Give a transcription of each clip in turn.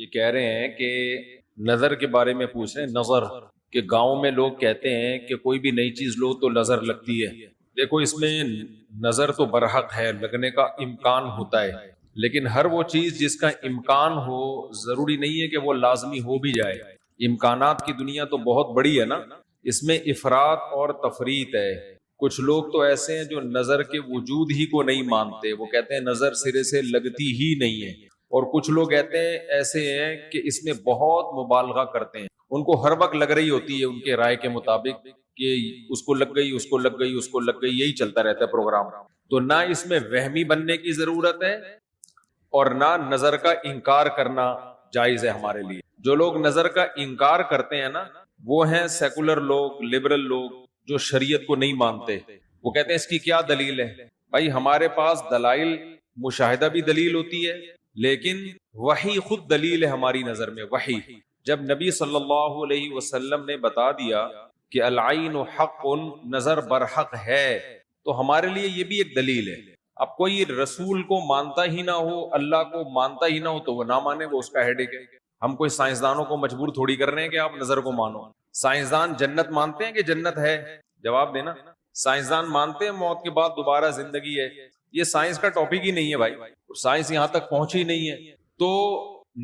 کہہ رہے ہیں کہ نظر کے بارے میں پوچھ رہے ہیں. نظر کہ گاؤں میں لوگ کہتے ہیں کہ کوئی بھی نئی چیز لو تو نظر لگتی ہے. دیکھو اس میں نظر تو برحق ہے، لگنے کا امکان ہوتا ہے، لیکن ہر وہ چیز جس کا امکان ہو ضروری نہیں ہے کہ وہ لازمی ہو بھی جائے. امکانات کی دنیا تو بہت بڑی ہے نا، اس میں افراط اور تفریط ہے. کچھ لوگ تو ایسے ہیں جو نظر کے وجود ہی کو نہیں مانتے، وہ کہتے ہیں نظر سرے سے لگتی ہی نہیں ہے. اور کچھ لوگ کہتے ہیں ایسے ہیں کہ اس میں بہت مبالغہ کرتے ہیں، ان کو ہر وقت لگ رہی ہوتی ہے ان کے رائے کے مطابق کہ اس کو لگ گئی، اس کو لگ گئی، اس کو لگ گئی، یہی چلتا رہتا ہے پروگرام. تو نہ اس میں وہمی بننے کی ضرورت ہے اور نہ نظر کا انکار کرنا جائز ہے ہمارے لیے. جو لوگ نظر کا انکار کرتے ہیں نا، وہ ہیں سیکولر لوگ، لبرل لوگ جو شریعت کو نہیں مانتے. وہ کہتے ہیں اس کی کیا دلیل ہے؟ بھائی ہمارے پاس دلائل، مشاہدہ بھی دلیل ہوتی ہے، لیکن وحی خود دلیل ہے ہماری نظر میں. وحی جب نبی صلی اللہ علیہ وسلم نے بتا دیا کہ العین حق، نظر برحق ہے، تو ہمارے لیے یہ بھی ایک دلیل ہے. اب کوئی رسول کو مانتا ہی نہ ہو، اللہ کو مانتا ہی نہ ہو، تو وہ نہ مانے، وہ اس کا ہیڈیک ہے. ہم کوئی سائنسدانوں کو مجبور تھوڑی کر رہے ہیں کہ آپ نظر کو مانو. سائنسدان جنت مانتے ہیں کہ جنت ہے؟ جواب دینا. سائنسدان مانتے ہیں موت کے بعد دوبارہ زندگی ہے؟ یہ سائنس کا ٹاپک ہی نہیں ہے بھائی، سائنس یہاں تک پہنچی نہیں ہے. تو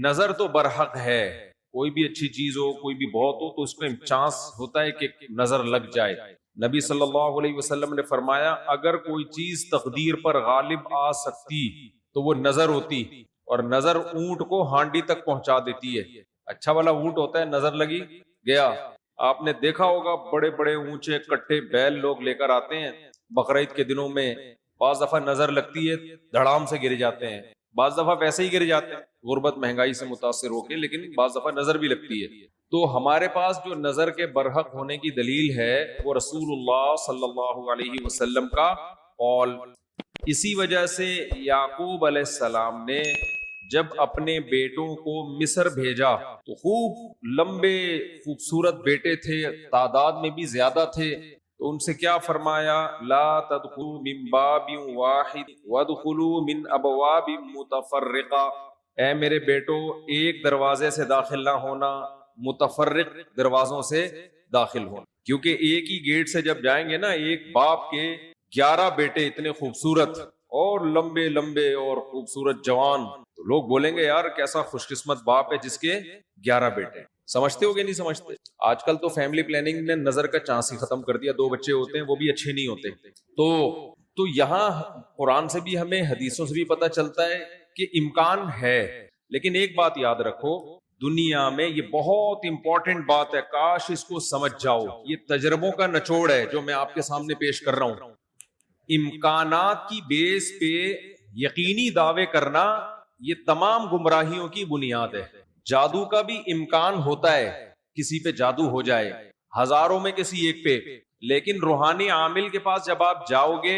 نظر تو برحق ہے، کوئی بھی اچھی چیز ہو، کوئی بھی بہت ہو، تو اس میں چانس ہوتا ہے کہ نظر لگ جائے. نبی صلی اللہ علیہ وسلم نے فرمایا اگر کوئی چیز تقدیر پر غالب آ سکتی تو وہ نظر ہوتی، اور نظر اونٹ کو ہانڈی تک پہنچا دیتی ہے. اچھا والا اونٹ ہوتا ہے، نظر لگی گیا. آپ نے دیکھا ہوگا بڑے بڑے اونچے کٹھے بیل لوگ لے کر آتے ہیں بقرعید کے دنوں میں، بعض دفعہ نظر لگتی ہے دھڑام سے گر جاتے ہیں، بعض دفعہ ویسے ہی گر جاتے ہیں غربت مہنگائی سے متاثر ہو کے، لیکن بعض دفعہ نظر بھی لگتی ہے. تو ہمارے پاس جو نظر کے برحق ہونے کی دلیل ہے وہ رسول اللہ صلی اللہ علیہ وسلم کا قول. اسی وجہ سے یعقوب علیہ السلام نے جب اپنے بیٹوں کو مصر بھیجا تو خوب لمبے خوبصورت بیٹے تھے، تعداد میں بھی زیادہ تھے، تو ان سے کیا فرمایا؟ لا تدخلوا من باب واحد وادخلوا من ابواب متفرقہ. اے میرے بیٹو، ایک دروازے سے داخل نہ ہونا، متفرق دروازوں سے داخل ہونا. کیونکہ ایک ہی گیٹ سے جب جائیں گے نا، ایک باپ کے 11 بیٹے اتنے خوبصورت اور لمبے لمبے اور خوبصورت جوان، تو لوگ بولیں گے یار کیسا خوش قسمت باپ ہے جس کے 11 بیٹے. سمجھتے ہو کہ نہیں سمجھتے؟ آج کل تو فیملی پلاننگ نے نظر کا چانس ہی ختم کر دیا. 2 بچے ہوتے ہیں وہ بھی اچھے نہیں ہوتے. تو یہاں قرآن سے بھی ہمیں، حدیثوں سے بھی پتہ چلتا ہے کہ امکان ہے. لیکن ایک بات یاد رکھو، دنیا میں یہ بہت امپورٹنٹ بات ہے، کاش اس کو سمجھ جاؤ. یہ تجربوں کا نچوڑ ہے جو میں آپ کے سامنے پیش کر رہا ہوں. امکانات کی بیس پہ یقینی دعوے کرنا یہ تمام گمراہیوں کی بنیاد ہے. جادو کا بھی امکان ہوتا ہے، کسی پہ جادو ہو جائے، ہزاروں میں کسی ایک پہ، لیکن روحانی عامل کے پاس جب آپ جاؤ گے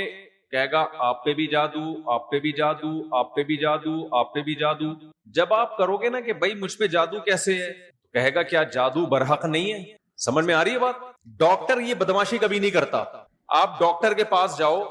کہے گا آپ پہ بھی جادو، آپ پہ بھی جادو، آپ پہ بھی جادو، آپ پہ بھی جادو. جب آپ کرو گے نا کہ بھائی مجھ پہ جادو کیسے ہے، کہے گا کیا جادو برحق نہیں ہے؟ سمجھ میں آ رہی ہے بات؟ ڈاکٹر یہ بدماشی کبھی نہیں کرتا. آپ ڈاکٹر کے پاس جاؤ،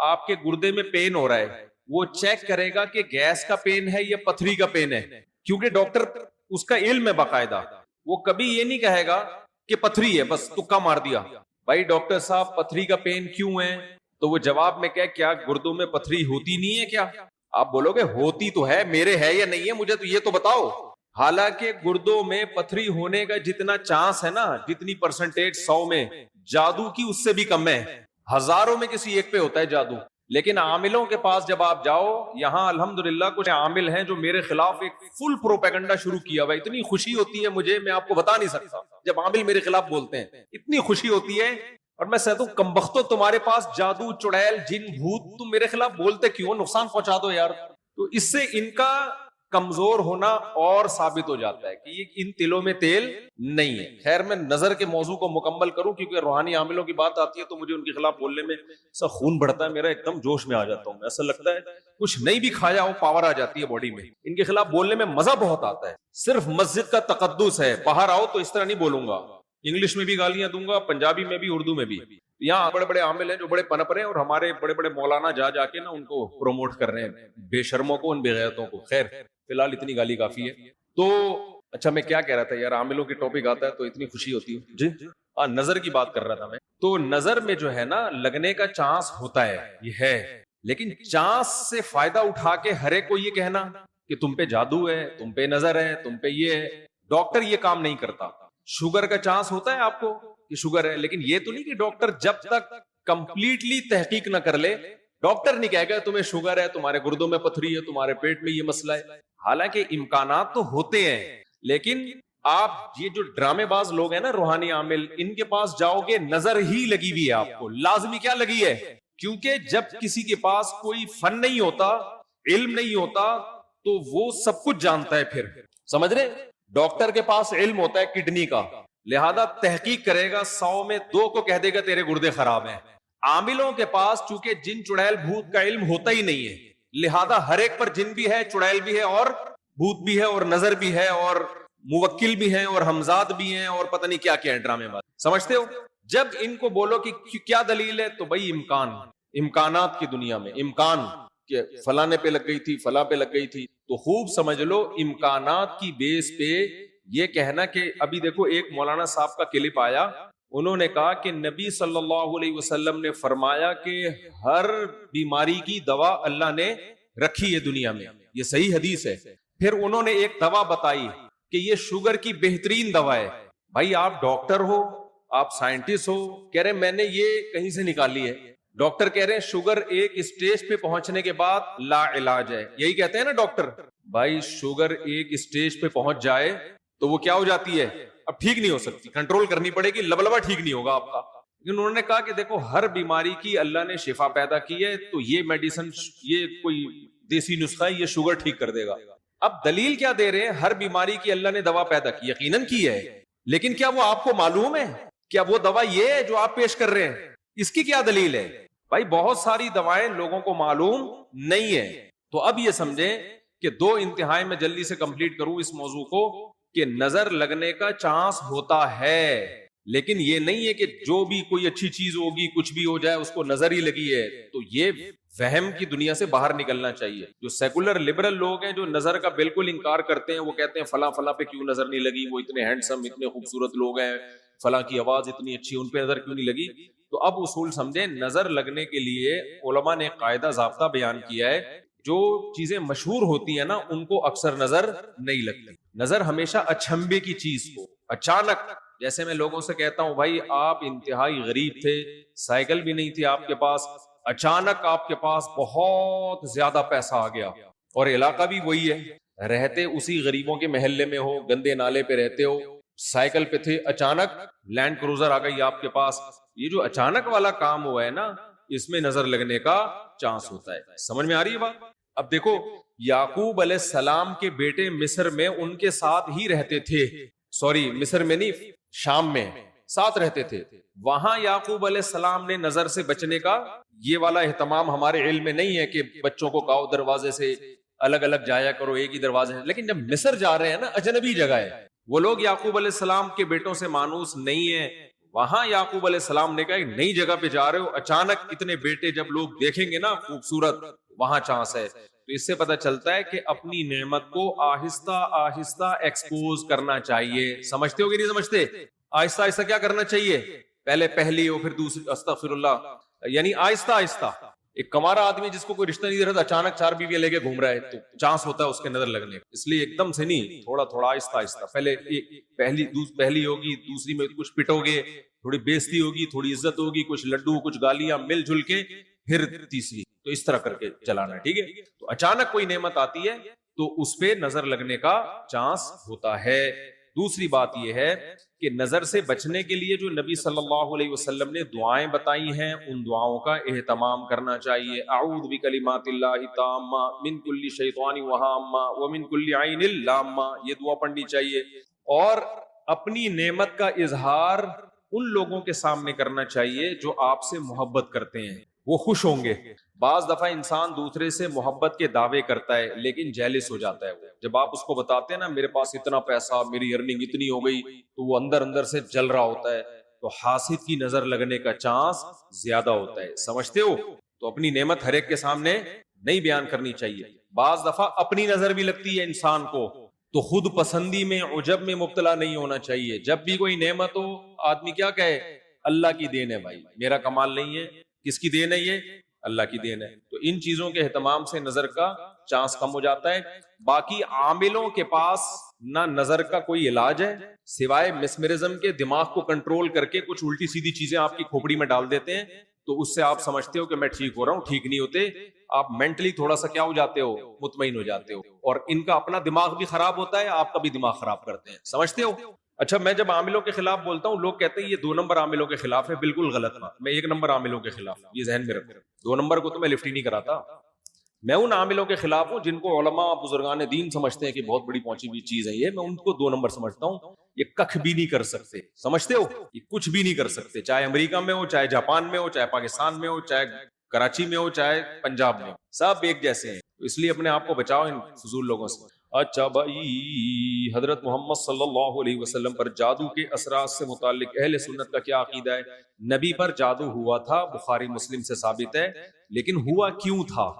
آپ کے گردے میں پین ہو رہا ہے، وہ چیک کرے گا کہ گیس کا پین ہے یا پتھری کا پین ہے، کیونکہ ڈاکٹر اس کا علم ہے باقاعدہ. وہ کبھی یہ نہیں کہے گا کہ پتھری ہے بس تکا مار دیا. بھائی ڈاکٹر صاحب پتھری کا پین کیوں ہے؟ تو وہ جواب میں کیا گردوں میں پتھری ہوتی نہیں ہے کیا؟ آپ بولو گے ہوتی تو ہے، میرے ہے یا نہیں ہے مجھے تو یہ تو بتاؤ. حالانکہ گردوں میں پتھری ہونے کا جتنا چانس ہے نا، جتنی پرسنٹیج 100 میں، جادو کی اس سے بھی کم ہے. ہزاروں میں کسی ایک پہ ہوتا ہے جادو. لیکن عاملوں کے پاس جب آپ جاؤ، یہاں الحمدللہ کچھ عامل ہیں جو میرے خلاف ایک فل پروپیگنڈا شروع کیا ہوا ہے. اتنی خوشی ہوتی ہے مجھے، میں آپ کو بتا نہیں سکتا. جب عامل میرے خلاف بولتے ہیں اتنی خوشی ہوتی ہے، اور میں کہتا ہوں کمبختو تمہارے پاس جادو، چڑیل، جن، بھوت، تم میرے خلاف بولتے کیوں؟ نقصان پہنچا دو یار. تو اس سے ان کا کمزور ہونا اور ثابت ہو جاتا ہے کہ یہ ان تلوں میں تیل نہیں ہے. خیر میں نظر کے موضوع کو مکمل کروں، کیونکہ روحانی عاملوں کی بات آتی ہے تو مجھے ان کے خلاف بولنے میں سا خون بڑھتا ہے میرا، ایک دم جوش میں آ جاتا ہوں. ایسا لگتا ہے کچھ نہیں بھی کھایا ہو پاور آ جاتی ہے باڈی میں. ان کے خلاف بولنے میں مزہ بہت آتا ہے. صرف مسجد کا تقدس ہے، باہر آؤ تو اس طرح نہیں بولوں گا، انگلش میں بھی گالیاں دوں گا، پنجابی میں بھی، اردو میں بھی. یہاں بڑے بڑے عامل ہیں جو بڑے پنپ رہے ہیں، اور ہمارے بڑے بڑے مولانا جا کے نا ان کو پروموٹ کر رہے ہیں، بے شرموں کو، ان بے غیرتوں کو. خیر فی الحال اتنی گالی کافی ہے. تو اچھا میں کیا کہہ رہا تھا یار، عاملوں کی ٹاپک آتا ہے تو اتنی خوشی ہوتی ہے جی. نظر کی بات کر رہا تھا میں. تو نظر میں جو ہے نا لگنے کا چانس ہوتا ہے، یہ ہے، لیکن چانس سے فائدہ اٹھا کے ہر ایک کو یہ کہنا کہ تم پہ جادو ہے، تم پہ نظر ہے، تم پہ یہ ہے، ڈاکٹر یہ کام نہیں کرتا. شوگر کا چانس ہوتا ہے آپ کو کہ شوگر ہے، لیکن یہ تو نہیں کہ ڈاکٹر جب تک کمپلیٹلی تحقیق نہ کر لے، ڈاکٹر نہیں کہے گا تمہیں شوگر ہے، تمہارے گردوں میں پتھری ہے، تمہارے پیٹ میں یہ مسئلہ ہے. حالانکہ امکانات تو ہوتے ہیں، لیکن آپ یہ جو ڈرامے باز لوگ ہیں نا، روحانی عامل، ان کے پاس جاؤ گے نظر ہی لگی ہوئی ہے آپ کو. لازمی کیا لگی ہے؟ کیونکہ جب کسی کے پاس کوئی فن نہیں ہوتا، علم نہیں ہوتا، تو وہ سب کچھ جانتا ہے. پھر سمجھ رہے، ڈاکٹر کے پاس علم ہوتا ہے کڈنی کا، لہذا تحقیق کرے گا، 100 میں 2 کو کہہ دے گا تیرے گردے خراب ہیں. عاملوں کے پاس چونکہ جن چڑیل بھوت کا علم ہوتا ہی نہیں ہے، لہذا ہر ایک پر جن بھی ہے، چڑیل بھی ہے، اور بھوت بھی ہے، اور نظر بھی ہے، اور موکل بھی ہیں، اور حمزات بھی ہیں، اور پتہ نہیں کیا کیا ہے ڈرامے بات. سمجھتے ہو؟ جب ان کو بولو کہ کیا دلیل ہے، تو بھائی امکانات کی دنیا میں امکان کہ فلانے پہ لگ گئی تھی، فلاں پہ لگ گئی تھی، تو خوب سمجھ لو امکانات کی بیس پہ یہ کہنا کہ ابھی دیکھو ایک مولانا صاحب کا کلپ آیا، انہوں نے کہا کہ نبی صلی اللہ علیہ وسلم نے فرمایا کہ ہر بیماری کی دوا اللہ نے رکھی ہے دنیا میں، یہ صحیح حدیث ہے. پھر انہوں نے ایک دوا بتائی کہ یہ شوگر کی بہترین دوا ہے. بھائی آپ ڈاکٹر ہو، آپ سائنٹسٹ ہو، کہہ رہے میں نے یہ کہیں سے نکالی ہے. ڈاکٹر کہہ رہے ہیں شوگر ایک اسٹیج پہ پہنچنے کے بعد لا علاج ہے، یہی کہتے ہیں نا ڈاکٹر. بھائی شوگر ایک اسٹیج پہ پہنچ جائے تو وہ کیا ہو جاتی ہے؟ اب ٹھیک نہیں ہو سکتی، کنٹرول کرنی پڑے گی، لبلبا ٹھیک نہیں ہوگا آپ کا. لیکن انہوں نے کہا کہ دیکھو ہر بیماری کی اللہ نے شفا پیدا کی ہے، تو یہ میڈیسن، یہ کوئی دیسی نسخہ ہے، یہ شوگر ٹھیک کر دے گا. اب دلیل کیا دے رہے ہیں؟ ہر بیماری کی اللہ نے دوا پیدا کی، یقیناً کی ہے، لیکن کیا وہ آپ کو معلوم ہے؟ کیا وہ دوا یہ ہے جو آپ پیش کر رہے ہیں؟ اس کی کیا دلیل ہے؟ بھائی بہت ساری دوائیں لوگوں کو معلوم نہیں ہے. تو اب یہ سمجھیں کہ 2 انتہائی میں جلدی سے کمپلیٹ کروں اس موضوع کو، کہ نظر لگنے کا چانس ہوتا ہے، لیکن یہ نہیں ہے کہ جو بھی کوئی اچھی چیز ہوگی، کچھ بھی ہو جائے، اس کو نظر ہی لگی ہے. تو یہ وہم کی دنیا سے باہر نکلنا چاہیے. جو سیکولر لبرل لوگ ہیں جو نظر کا بالکل انکار کرتے ہیں، وہ کہتے ہیں فلاں فلاں پہ کیوں نظر نہیں لگی، وہ اتنے ہینڈسم، اتنے خوبصورت لوگ ہیں، فلاں کی آواز اتنی اچھی، ان پہ نظر کیوں نہیں لگی. تو اب اصول سمجھیں، نظر لگنے کے لیے علماء نے قاعدہ ضابطہ بیان کیا ہے. جو چیزیں مشہور ہوتی ہیں نا ان کو اکثر نظر نہیں لگتی. نظر ہمیشہ اچھمبے کی چیز کو اچانک، جیسے میں لوگوں سے کہتا ہوں بھائی آپ انتہائی غریب تھے، سائیکل بھی نہیں تھی آپ کے پاس، اچانک آپ کے پاس بہت زیادہ پیسہ آ گیا، اور علاقہ بھی وہی ہے، رہتے اسی غریبوں کے محلے میں ہو، گندے نالے پہ رہتے ہو، سائیکل پہ تھے، اچانک لینڈ کروزر آ گئی آپ کے پاس. یہ جو اچانک والا کام ہوا ہے نا، اس میں نظر لگنے کا چانس ہوتا ہے. سمجھ میں آ رہی ہے بات؟ اب دیکھو یعقوب علیہ السلام کے بیٹے مصر میں ان کے ساتھ ہی رہتے تھے، سوری مصر میں نہیں، شام میں ساتھ رہتے تھے. وہاں یعقوب علیہ السلام نے نظر سے بچنے کا یہ والا اہتمام ہمارے علم میں نہیں ہے کہ بچوں کو کہو دروازے سے الگ الگ جایا کرو، ایک ہی دروازے سے. لیکن جب مصر جا رہے ہیں نا، اجنبی جگہ ہے، وہ لوگ یعقوب علیہ السلام کے بیٹوں سے مانوس نہیں ہے. وہاں یعقوب علیہ السلام نے کہا ایک نئی جگہ پہ جا رہے ہو، اچانک اتنے بیٹے جب لوگ دیکھیں گے نا خوبصورت، وہاں چانس ہے. تو اس سے پتہ چلتا ہے کہ اپنی نعمت کو آہستہ آہستہ ایکسپوز کرنا چاہیے. سمجھتے ہو کہ نہیں سمجھتے؟ آہستہ آہستہ کیا کرنا چاہیے؟ پہلے پہلی ہو، پھر دوسری، استغفر اللہ، یعنی آہستہ آہستہ. ایک کمارا آدمی جس کو کوئی رشتہ نہیں دے رہا، اچانک 4 بیویاں لے کے گھوم رہا ہے، تو چانس ہوتا ہے اس کے نظر لگنے کا. اس لیے ایک دم سے نہیں، تھوڑا تھوڑا آہستہ آہستہ. پہلے پہلی ہوگی، دوسری میں کچھ پٹو گے، تھوڑی بےزتی ہوگی، تھوڑی عزت ہوگی، کچھ لڈو، کچھ گالیاں مل جل کے، پھر تیسری. تو اس طرح کر کے چلانا ہے، ٹھیک ہے؟ تو اچانک کوئی نعمت آتی ہے تو اس پہ نظر لگنے کا چانس ہوتا ہے. دوسری بات یہ ہے کہ نظر سے بچنے کے لیے جو نبی صلی اللہ علیہ وسلم نے دعائیں بتائی ہیں، ان دعاؤں کا اہتمام کرنا چاہیے. اعوذ بکلمات اللہ التامہ من کل شیطان وہامہ ومن کل عین لامہ، یہ دعا پڑھنی چاہیے. اور اپنی نعمت کا اظہار ان لوگوں کے سامنے کرنا چاہیے جو آپ سے محبت کرتے ہیں، وہ خوش ہوں گے. بعض دفعہ انسان دوسرے سے محبت کے دعوے کرتا ہے لیکن جیلس ہو جاتا ہے. وہ جب آپ اس کو بتاتے ہیں نا میرے پاس اتنا پیسہ، میری ارننگ اتنی ہو گئی، تو وہ اندر اندر سے جل رہا ہوتا ہے. تو حاسد کی نظر لگنے کا چانس زیادہ ہوتا ہے. سمجھتے ہو؟ تو اپنی نعمت ہر ایک کے سامنے نہیں بیان کرنی چاہیے. بعض دفعہ اپنی نظر بھی لگتی ہے انسان کو، تو خود پسندی میں عجب میں مبتلا نہیں ہونا چاہیے. جب بھی کوئی نعمت ہو آدمی کیا کہے؟ اللہ کی دین ہے بھائی, میرا کمال نہیں ہے. کس کی دین ہے؟ یہ اللہ کی دین ہے. تو ان چیزوں کے اہتمام سے نظر کا چانس کم ہو جاتا ہے. باقی عاملوں کے پاس نہ نظر کا کوئی علاج ہے سوائے مسمرزم کے. دماغ کو کنٹرول کر کے کچھ الٹی سیدھی چیزیں آپ کی کھوپڑی میں ڈال دیتے ہیں, تو اس سے آپ سمجھتے ہو کہ میں ٹھیک ہو رہا ہوں. ٹھیک نہیں ہوتے, آپ مینٹلی تھوڑا سا کیا ہو جاتے ہو؟ مطمئن ہو جاتے ہو. اور ان کا اپنا دماغ بھی خراب ہوتا ہے, آپ کا بھی دماغ خراب کرتے ہیں. سمجھتے ہو؟ اچھا, میں جب عاملوں کے خلاف بولتا ہوں لوگ کہتے ہیں یہ 2 نمبر عاملوں کے خلاف ہے. بالکل غلط بات. میں 1 نمبر عاملوں کے خلاف, یہ ذہن میں رکھو. 2 نمبر کو تو میں لفٹ ہی نہیں کراتا. میں ان عاملوں کے خلاف ہوں جن کو علماء بزرگان دین سمجھتے ہیں کہ بہت بڑی پہنچی ہوئی چیز ہے یہ. میں ان کو 2 نمبر سمجھتا ہوں. یہ کخ بھی نہیں کر سکتے. سمجھتے ہو؟ یہ کچھ بھی نہیں کر سکتے, چاہے امریکہ میں ہو, چاہے جاپان میں ہو, چاہے پاکستان میں ہو, چاہے کراچی میں ہو, چاہے پنجاب میں ہو, سب ایک جیسے ہیں. اس لیے اپنے آپ کو بچاؤ ان فضول لوگوں سے. اچھا بھائی, حضرت محمد صلی اللہ علیہ وسلم پر جادو کے اثرات سے متعلق اہل سنت کا کیا عقیدہ ہے؟ نبی پر جادو ہوا تھا, بخاری مسلم سے ثابت ہے. لیکن ہوا کیوں تھا؟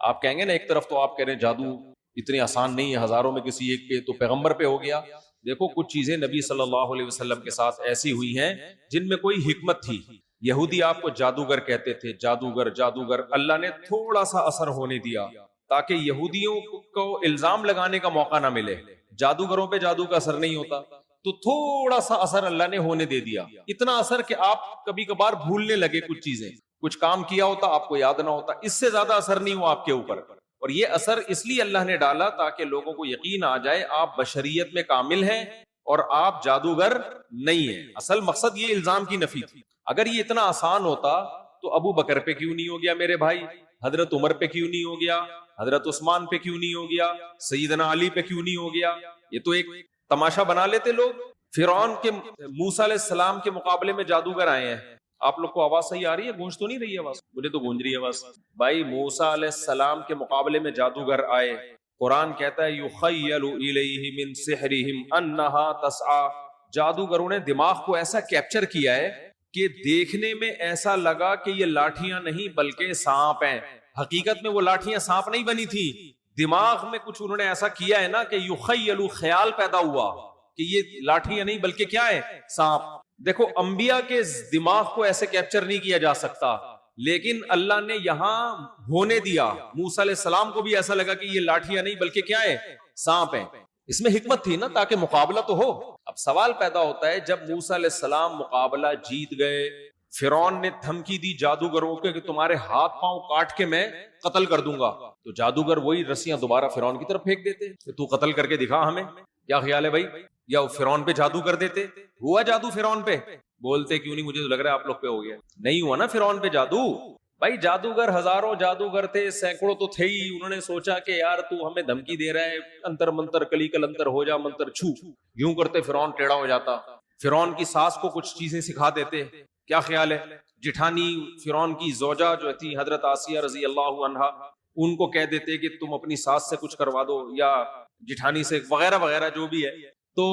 آپ کہیں گے نا ایک طرف تو آپ کہہ رہے ہیں جادو اتنی آسان نہیں ہے, ہزاروں میں کسی ایک پہ, تو پیغمبر پہ ہو گیا. دیکھو کچھ چیزیں نبی صلی اللہ علیہ وسلم کے ساتھ ایسی ہوئی ہیں جن میں کوئی حکمت تھی. یہودی آپ کو جادوگر کہتے تھے, جادوگر جادوگر. اللہ نے تھوڑا سا اثر ہونے دیا تاکہ یہودیوں کو الزام لگانے کا موقع نہ ملے. جادوگروں پہ جادو کا اثر نہیں ہوتا, تو تھوڑا سا اثر اللہ نے ہونے دے دیا. اتنا اثر کہ آپ کبھی کبھار بھولنے لگے کچھ چیزیں. کچھ کام کیا ہوتا آپ کو یاد نہ ہوتا. اس سے زیادہ اثر نہیں ہوا آپ کے اوپر. اور یہ اثر اس لیے اللہ نے ڈالا تاکہ لوگوں کو یقین آ جائے آپ بشریت میں کامل ہیں اور آپ جادوگر نہیں ہیں. اصل مقصد یہ الزام کی نفی تھی. اگر یہ اتنا آسان ہوتا تو ابو بکر پہ کیوں نہیں ہو گیا میرے بھائی؟ حضرت عمر پہ کیوں نہیں ہو گیا؟ حضرت عثمان پہ کیوں نہیں ہو گیا؟ سیدنا علی پہ کیوں نہیں ہو گیا؟ یہ تو ایک تماشا بنا لیتے لوگ. فرعون کے موسیٰ علیہ السلام کے مقابلے میں جادوگر آئے ہیں. آپ لوگ کو آواز صحیح آ رہی ہے؟ گونج تو نہیں رہی ہے آواز؟ مجھے تو گونج رہی ہے آواز. بھائی موسیٰ علیہ السلام کے مقابلے میں جادوگر آئے. قرآن کہتا ہے یخیل الیہ من سحرہم انہا تسعی. جادوگروں نے دماغ کو ایسا کیپچر کیا ہے کہ دیکھنے میں ایسا لگا کہ یہ لاٹھیاں نہیں بلکہ سانپ ہیں. حقیقت میں وہ لاٹھیاں سانپ نہیں بنی تھی. دماغ میں کچھ انہوں نے ایسا کیا ہے نا کہ یخیل, خیال پیدا ہوا کہ یہ لاٹھیاں نہیں بلکہ کیا ہے؟ سانپ. دیکھو انبیاء کے دماغ کو ایسے کیپچر نہیں کیا جا سکتا, لیکن اللہ نے یہاں ہونے دیا. موسیٰ علیہ السلام کو بھی ایسا لگا کہ یہ لاٹھیاں نہیں بلکہ کیا ہے؟ سانپ ہیں. اس میں حکمت تھی نا تاکہ مقابلہ تو ہو. اب سوال پیدا ہوتا ہے جب موسیٰ علیہ السلام مقابلہ جیت گئے, فرعون نے دھمکی دی جادوگروں کے کہ تمہارے ہاتھ پاؤں کاٹ کے میں قتل کر دوں گا, تو جادوگر وہی رسیاں دوبارہ فرعون کی طرف پھینک دیتے کہ تو قتل کر کے دکھا ہمیں. کیا خیال ہے بھائی؟ یا فرعون پہ جادو کر دیتے. ہوا جادو فرعون پہ؟ بولتے کیوں نہیں؟ مجھے تو لگ رہا ہے آپ لوگ پہ ہو گیا. نہیں ہوا نا فرعون پہ جادو. بھائی جادوگر ہزاروں جادوگر تھے, سینکڑوں تو تھے ہی. انہوں نے سوچا کہ یار تو ہمیں دھمکی دے رہا ہے, انتر منتر کلی کل انتر ہو جا منتر چھو, یوں کرتے فرعون ٹیڑھا ہو جاتا. فرعون کی ساس کو کچھ چیزیں سکھا دیتے. کیا خیال ہے؟ جٹھانی فرعون کی زوجہ جو تھی حضرت آسیہ رضی اللہ عنہا, ان کو کہہ دیتے کہ تم اپنی ساس سے کچھ کروا دو یا جٹھانی سے, وغیرہ وغیرہ جو بھی ہے. تو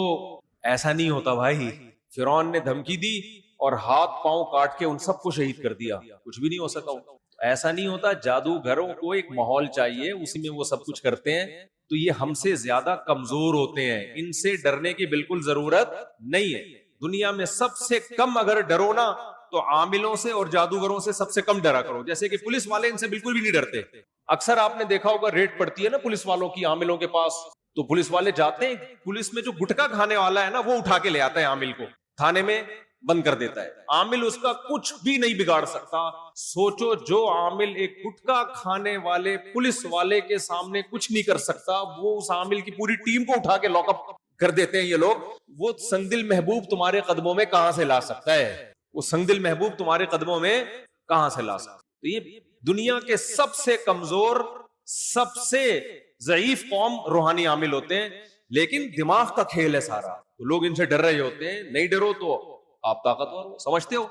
ایسا نہیں ہوتا بھائی. فرعون نے دھمکی دی اور ہاتھ پاؤں کاٹ کے ان سب کو شہید کر دیا. کچھ بھی نہیں ہو سکا. ایسا نہیں ہوتا. جادوگروں کو ایک ماحول چاہیے, اسی میں وہ سب کچھ کرتے ہیں. تو یہ ہم سے زیادہ کمزور ہوتے ہیں, ان سے ڈرنے کی بالکل ضرورت نہیں ہے. دنیا میں سب سے کم اگر ڈرو نا تو عاملوں سے اور جادوگروں سے سب سے کم ڈرا کرو. جیسے کہ پولیس والے ان سے بالکل بھی نہیں ڈرتے. اکثر آپ نے دیکھا ہوگا ریڈ پڑتی ہے نا پولیس والوں کی عاملوں کے پاس, تو پولیس والے جاتے ہیں, پولیس میں جو گٹکا کھانے والا ہے نا وہ اٹھا کے لے آتا ہے عامل کو, تھانے میں بند کر دیتا ہے. عامل اس کا کچھ بھی نہیں بگاڑ سکتا. سوچو جو عامل ایک گٹکا کھانے والے پولیس والے کے سامنے کچھ نہیں کر سکتا, وہ اس عامل کی پوری ٹیم کو اٹھا کے لاک اپ کر دیتے ہیں یہ لوگ. وہ سنگدل محبوب تمہارے قدموں میں کہاں سے لا سکتا ہے؟ وہ سنگدل محبوب تمہارے قدموں میں کہاں سے لا سکتا ہے؟ تو یہ دنیا کے سب سے کمزور, سب سے ضعیف قوم روحانی عامل ہوتے ہیں, لیکن دماغ کا کھیل ہے سارا. تو لوگ ان سے ڈر رہے ہوتے ہیں. نہیں ڈرو تو آپ طاقتور ہو, سمجھتے ہو.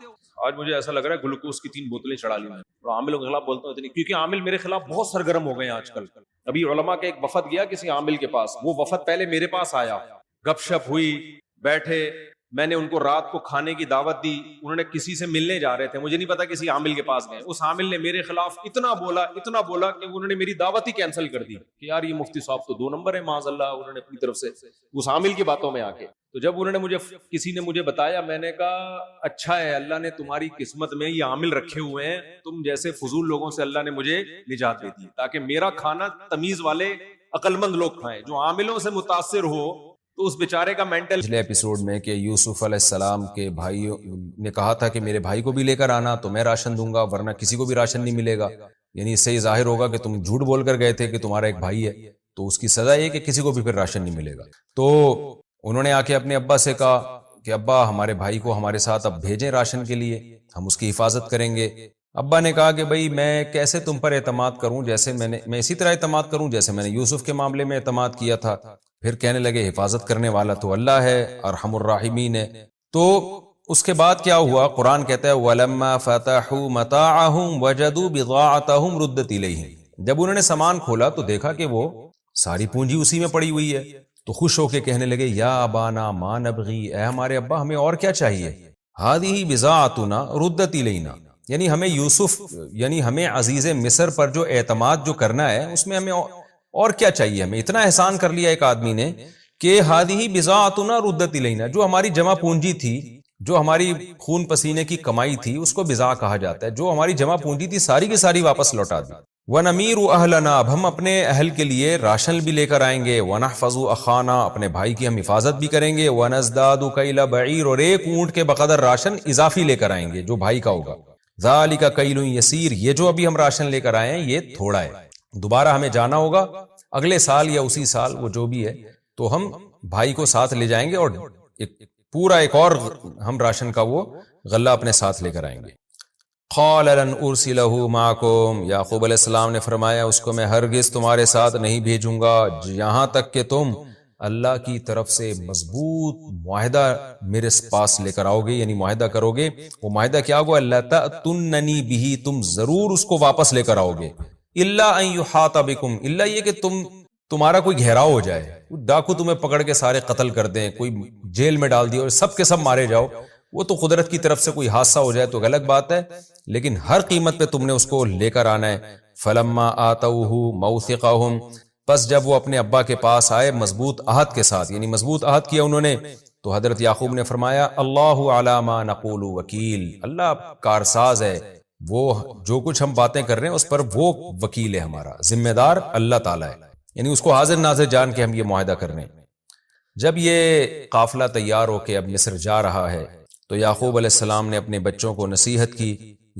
آج مجھے ایسا لگ رہا ہے گلوکوز کی 3 بوتلیں چڑھا لی میں, اور عاملوں کے خلاف بولتا ہوں اتنی, کیونکہ عامل میرے خلاف بہت سرگرم ہو گئے ہیں آج کل. ابھی علماء کا ایک وفد گیا کسی عامل کے پاس, وہ وفد پہلے میرے پاس آیا, گپ شپ ہوئی, بیٹھے, میں نے ان کو رات کو کھانے کی دعوت دی, انہوں نے کسی سے ملنے جا رہے تھے, مجھے نہیں پتا کسی عامل کے پاس گئے, اس عامل نے میرے خلاف اتنا بولا کہ انہوں نے میری دعوت ہی کینسل کر دی کہ یار یہ مفتی صاحب تو 2 نمبر ہے معاذ اللہ, انہوں نے اپنی طرف سے اس عامل کی باتوں میں آ کے. تو جب انہوں نے کسی نے مجھے بتایا, میں نے کہا اچھا ہے, اللہ نے تمہاری قسمت میں یہ عامل رکھے ہوئے ہیں, تم جیسے فضول لوگوں سے اللہ نے مجھے نجات دے دی تاکہ میرا کھانا تمیز والے عقل مند لوگ کھائیں. جو عاملوں سے متاثر ہو تو اس بیچارے کا مینٹل. پچھلے ایپیسوڈ میں کہ یوسف علیہ السلام کے بھائی نے کہا تھا کہ میرے بھائی کو بھی لے کر آنا تو میں راشن دوں گا, ورنہ کسی کو بھی راشن نہیں ملے گا. یعنی اس سے یہ ظاہر ہوگا کہ تم جھوٹ بول کر گئے تھے کہ تمہارا ایک بھائی ہے, تو اس کی سزا یہ کہ کسی کو بھی پھر راشن نہیں ملے گا. تو انہوں نے آ کے اپنے ابا سے کہا کہ ابا ہمارے بھائی کو ہمارے ساتھ اب بھیجیں راشن کے لیے, ہم اس کی حفاظت کریں گے. ابا نے کہا کہ بھائی میں کیسے تم پر اعتماد کروں, جیسے میں اسی طرح اعتماد کروں جیسے میں نے یوسف کے معاملے میں اعتماد کیا تھا. پھر کہنے لگے حفاظت کرنے والا تو اللہ ہے, ارحم الراحمین ہے. تو اس کے بعد کیا ہوا, قرآن کہتا ہے وَلَمَّا فَتَحُوا مَتَاعَهُمْ وَجَدُوا بِضَاعَتَهُمْ رُدَّتْ إِلَيْهِمْ. جب انہوں نے سامان کھولا تو دیکھا کہ وہ ساری پونجی اسی میں پڑی ہوئی ہے, تو خوش ہو کے کہنے لگے یا ابانا ما نبغی, اے ہمارے ابا ہمیں اور کیا چاہیے, هَذِهِ بِضَاعَتُنَا رُدَّتْ إِلَيْنَا. یعنی ہمیں یوسف, یعنی ہمیں عزیز مصر پر جو اعتماد جو کرنا ہے اس میں ہمیں اور کیا چاہیے, ہمیں اتنا احسان کر لیا ایک آدمی نے کہ هَذِهِ بِضَاعَتُنَا رُدَّتْ إِلَيْنَا. جو ہماری جمع پونجی تھی, جو ہماری خون پسینے کی کمائی تھی, اس کو بضاع کہا جاتا ہے. جو ہماری جمع پونجی تھی ساری کی ساری واپس لوٹا دی. وَنَمِيرُ أَهْلَنَا, اب ہم اپنے اہل کے لیے راشن بھی لے کر آئیں گے. وَنَحْفَظُ أَخَانَا, اپنے بھائی کی ہم حفاظت بھی کریں گے. وَنَزْدَادُ كَيْلَ بَعِيرٍ, اور ایک اونٹ کے بقدر راشن اضافی لے کر آئیں گے جو بھائی کا ہوگا. ذَلِكَ كَيْلٌ يَسِيرٌ, یہ جو ابھی ہم راشن لے کر آئے ہیں یہ تھوڑا ہے, دوبارہ ہمیں جانا ہوگا اگلے سال یا اسی سال, وہ جو بھی ہے, تو ہم بھائی کو ساتھ لے جائیں گے اور ایک اور ہم راشن کا وہ غلہ اپنے ساتھ لے کر آئیں گے. قال لن ارسلہ معکم, یعقوب علیہ السلام نے فرمایا اس کو میں ہرگز تمہارے ساتھ نہیں بھیجوں گا یہاں تک کہ تم اللہ کی طرف سے مضبوط معاہدہ میرے پاس لے کر آؤ گے, یعنی معاہدہ کرو گے. وہ معاہدہ کیا ہوگا, اللہ تأتوننی بہ, تم ضرور اس کو واپس لے کر آؤ گے. الا ان یحاط بکم, الا یہ کہ تمہارا کوئی گھیراؤ ہو جائے, ڈاکو تمہیں پکڑ کے سارے قتل کر دیں, کوئی جیل میں ڈال دیے اور سب کے سب مارے جاؤ. وہ تو قدرت کی طرف سے کوئی حادثہ ہو جائے تو الگ بات ہے, لیکن ہر قیمت پہ تم نے اس کو لے کر آنا ہے. فلما آتوہ موثقہم, پس جب وہ اپنے ابا کے پاس آئے مضبوط عہد کے ساتھ, یعنی مضبوط عہد کیا انہوں نے, تو حضرت یعقوب نے فرمایا اللہ علی ما نقول وکیل, اللہ کارساز ہے, وہ جو کچھ ہم باتیں کر رہے ہیں اس پر وہ وکیل ہے, ہمارا ذمہ دار اللہ تعالیٰ ہے. یعنی اس کو حاضر ناظر جان کے ہم یہ معاہدہ کر رہے ہیں. جب یہ قافلہ تیار ہو کے اب مصر جا رہا ہے تو یعقوب علیہ السلام نے اپنے بچوں کو نصیحت کی,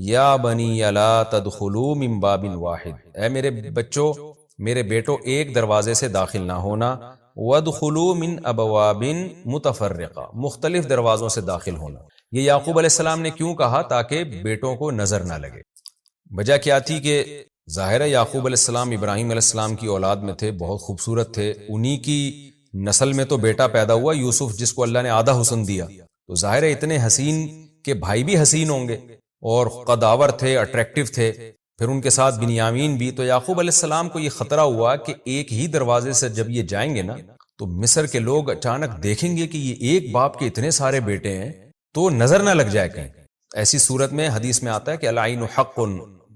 یا بنی لا تدخلوا من باب واحد, اے میرے بچوں, میرے بیٹو, ایک دروازے سے داخل نہ ہونا. وادخلوا من ابواب متفرقہ, مختلف دروازوں سے داخل ہونا. یہ یعقوب علیہ السلام نے کیوں کہا, تاکہ بیٹوں کو نظر نہ لگے. وجہ کیا تھی کہ ظاہر ہے یعقوب علیہ السلام ابراہیم علیہ السلام کی اولاد میں تھے, بہت خوبصورت تھے, انہی کی نسل میں تو بیٹا پیدا ہوا یوسف, جس کو اللہ نے آدھا حسن دیا. تو ظاہر ہے اتنے حسین کے بھائی بھی حسین ہوں گے اور قداور تھے, اٹریکٹیو تھے, پھر ان کے ساتھ بنیامین بھی. تو یعقوب علیہ السلام کو یہ خطرہ ہوا کہ ایک ہی دروازے سے جب یہ جائیں گے نا تو مصر کے لوگ اچانک دیکھیں گے کہ یہ ایک باپ کے اتنے سارے بیٹے ہیں, تو نظر نہ لگ جائے کہیں. ایسی صورت میں حدیث میں آتا ہے کہ العین حق,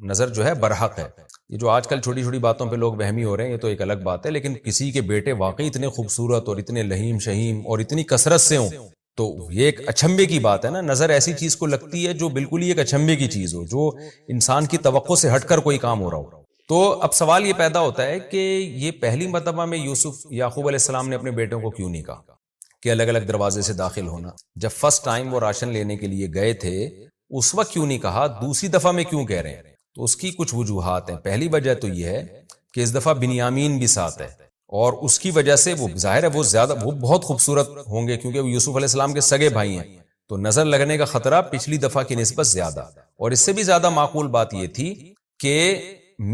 نظر جو ہے برحق ہے. یہ جو آج کل چھوٹی چھوٹی باتوں پہ لوگ وہمی ہو رہے ہیں یہ تو ایک الگ بات ہے, لیکن کسی کے بیٹے واقعی اتنے خوبصورت اور اتنے لہیم شہیم اور اتنی کثرت سے ہوں تو یہ ایک اچھمبے کی بات ہے نا. نظر ایسی چیز کو لگتی ہے جو بالکل ہی ایک اچھمبے کی چیز ہو, جو انسان کی توقع سے ہٹ کر کوئی کام ہو رہا ہو. تو اب سوال یہ پیدا ہوتا ہے کہ یہ پہلی مرتبہ میں یعقوب علیہ السلام نے اپنے بیٹوں کو کیوں نہیں کہا کہ الگ الگ دروازے سے داخل ہونا؟ جب فرسٹ ٹائم وہ راشن لینے کے لیے گئے تھے اس وقت کیوں نہیں کہا, دوسری دفعہ میں کیوں کہہ رہے ہیں؟ تو اس کی کچھ وجوہات ہیں. پہلی وجہ تو یہ ہے کہ اس دفعہ بنیامین بھی ساتھ ہے, اور اس کی وجہ سے وہ ظاہر ہے وہ بہت خوبصورت ہوں گے کیونکہ وہ یوسف علیہ السلام کے سگے بھائی ہیں, تو نظر لگنے کا خطرہ پچھلی دفعہ کی نسبت زیادہ. اور اس سے بھی زیادہ معقول بات یہ تھی کہ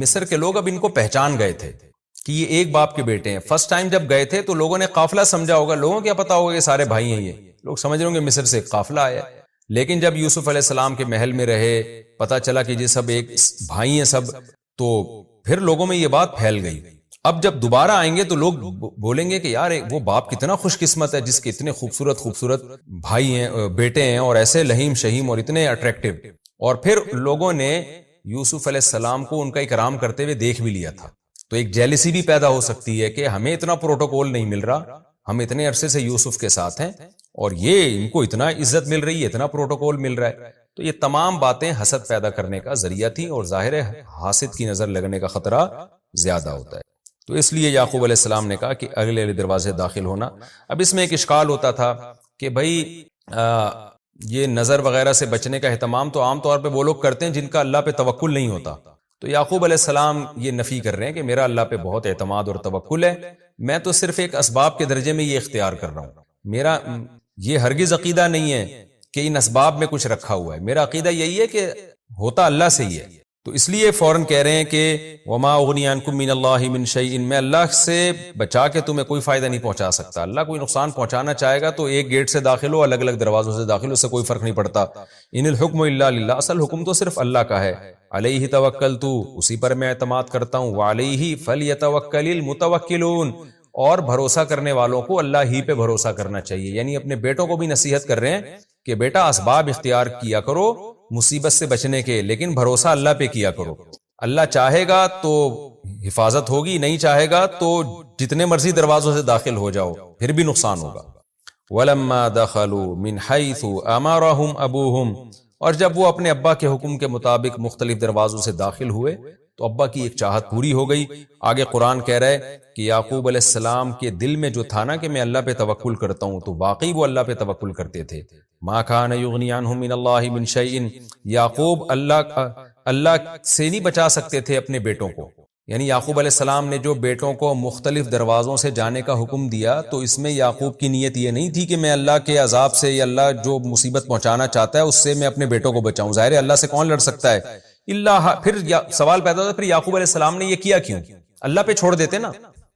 مصر کے لوگ اب ان کو پہچان گئے تھے کہ یہ ایک باپ کے بیٹے ہیں. فرسٹ ٹائم جب گئے تھے تو لوگوں نے قافلہ سمجھا ہوگا, لوگوں کیا پتا ہوگا کہ سارے بھائی ہیں, یہ لوگ سمجھ رہے ہوں گے مصر سے قافلہ آیا. لیکن جب یوسف علیہ السلام کے محل میں رہے, پتا چلا کہ یہ سب ایک بھائی ہیں سب, تو پھر لوگوں میں یہ بات پھیل گئی. اب جب دوبارہ آئیں گے تو لوگ بولیں گے کہ یار وہ باپ کتنا خوش قسمت ہے جس کے اتنے خوبصورت خوبصورت بھائی ہیں، بیٹے ہیں، اور ایسے لہیم شہیم اور اتنے اٹریکٹیو. اور پھر لوگوں نے یوسف علیہ السلام کو ان کا اکرام کرتے ہوئے دیکھ بھی لیا تھا، تو ایک جیلسی بھی پیدا ہو سکتی ہے کہ ہمیں اتنا پروٹوکول نہیں مل رہا، ہم اتنے عرصے سے یوسف کے ساتھ ہیں اور یہ ان کو اتنا عزت مل رہی ہے، اتنا پروٹوکول مل رہا ہے. تو یہ تمام باتیں حسد پیدا کرنے کا ذریعہ تھی، اور ظاہر ہے حاسد کی نظر لگنے کا خطرہ زیادہ ہوتا ہے. تو اس لیے یعقوب علیہ السلام نے کہا کہ اگلے دروازے داخل ہونا. اب اس میں ایک اشکال ہوتا تھا کہ بھائی یہ نظر وغیرہ سے بچنے کا اہتمام تو عام طور پہ وہ لوگ کرتے ہیں جن کا اللہ پہ توکل نہیں ہوتا. تو یعقوب علیہ السلام یہ نفی کر رہے ہیں کہ میرا اللہ پہ بہت اعتماد اور توکل ہے، میں تو صرف ایک اسباب کے درجے میں یہ اختیار کر رہا ہوں. میرا یہ ہرگز عقیدہ نہیں ہے کہ ان اسباب میں کچھ رکھا ہوا ہے، میرا عقیدہ یہی ہے کہ ہوتا اللہ سے ہی ہے. تو اس لیے فوراً کہہ رہے ہیں کہ وما اغنی عنکم من اللہ من شیء، میں اللہ سے بچا کے تمہیں کوئی فائدہ نہیں پہنچا سکتا. اللہ کوئی نقصان پہنچانا چاہے گا تو ایک گیٹ سے داخل ہو، الگ الگ دروازوں سے داخل ہو، اس سے کوئی فرق نہیں پڑتا. ان الحکم الا للہ، اصل حکم تو صرف اللہ کا ہے. علیہ توکلت، اسی پر میں اعتماد کرتا ہوں. وعلیہ فلیتوکل المتوکلون، اور بھروسہ کرنے والوں کو اللہ ہی پہ بھروسہ کرنا چاہیے. یعنی اپنے بیٹوں کو بھی نصیحت کر رہے ہیں کہ بیٹا اسباب اختیار کیا کرو مصیبت سے بچنے کے، لیکن بھروسہ اللہ پہ کیا کرو. اللہ چاہے گا تو حفاظت ہوگی، نہیں چاہے گا تو جتنے مرضی دروازوں سے داخل ہو جاؤ پھر بھی نقصان ہوگا. وَلَمَّا دَخَلُوا مِنْ حَيْثُ أَمَرَهُمْ أَبُوهُمْ، اور جب وہ اپنے ابا کے حکم کے مطابق مختلف دروازوں سے داخل ہوئے تو ابا کی ایک چاہت پوری ہو گئی. آگے قرآن کہہ رہا ہے کہ یعقوب علیہ السلام کے دل میں جو تھا نا کہ میں اللہ پہ توکل کرتا ہوں، تو واقعی وہ اللہ پہ توکل کرتے تھے. ما کان یغنی عنہم من اللہ من شیء، یعقوب اللہ سے نہیں بچا سکتے تھے اپنے بیٹوں کو. یعنی یعقوب علیہ السلام نے جو بیٹوں کو مختلف دروازوں سے جانے کا حکم دیا تو اس میں یعقوب کی نیت یہ نہیں تھی کہ میں اللہ کے عذاب سے یا اللہ جو مصیبت پہنچانا چاہتا ہے اس سے میں اپنے بیٹوں کو بچاؤں. ظاہر ہے اللہ سے کون لڑ سکتا ہے اللہ. پھر سوال پیدا ہوتا ہے پھر یعقوب علیہ السلام نے یہ کیا کیوں؟ اللہ پہ چھوڑ دیتے نا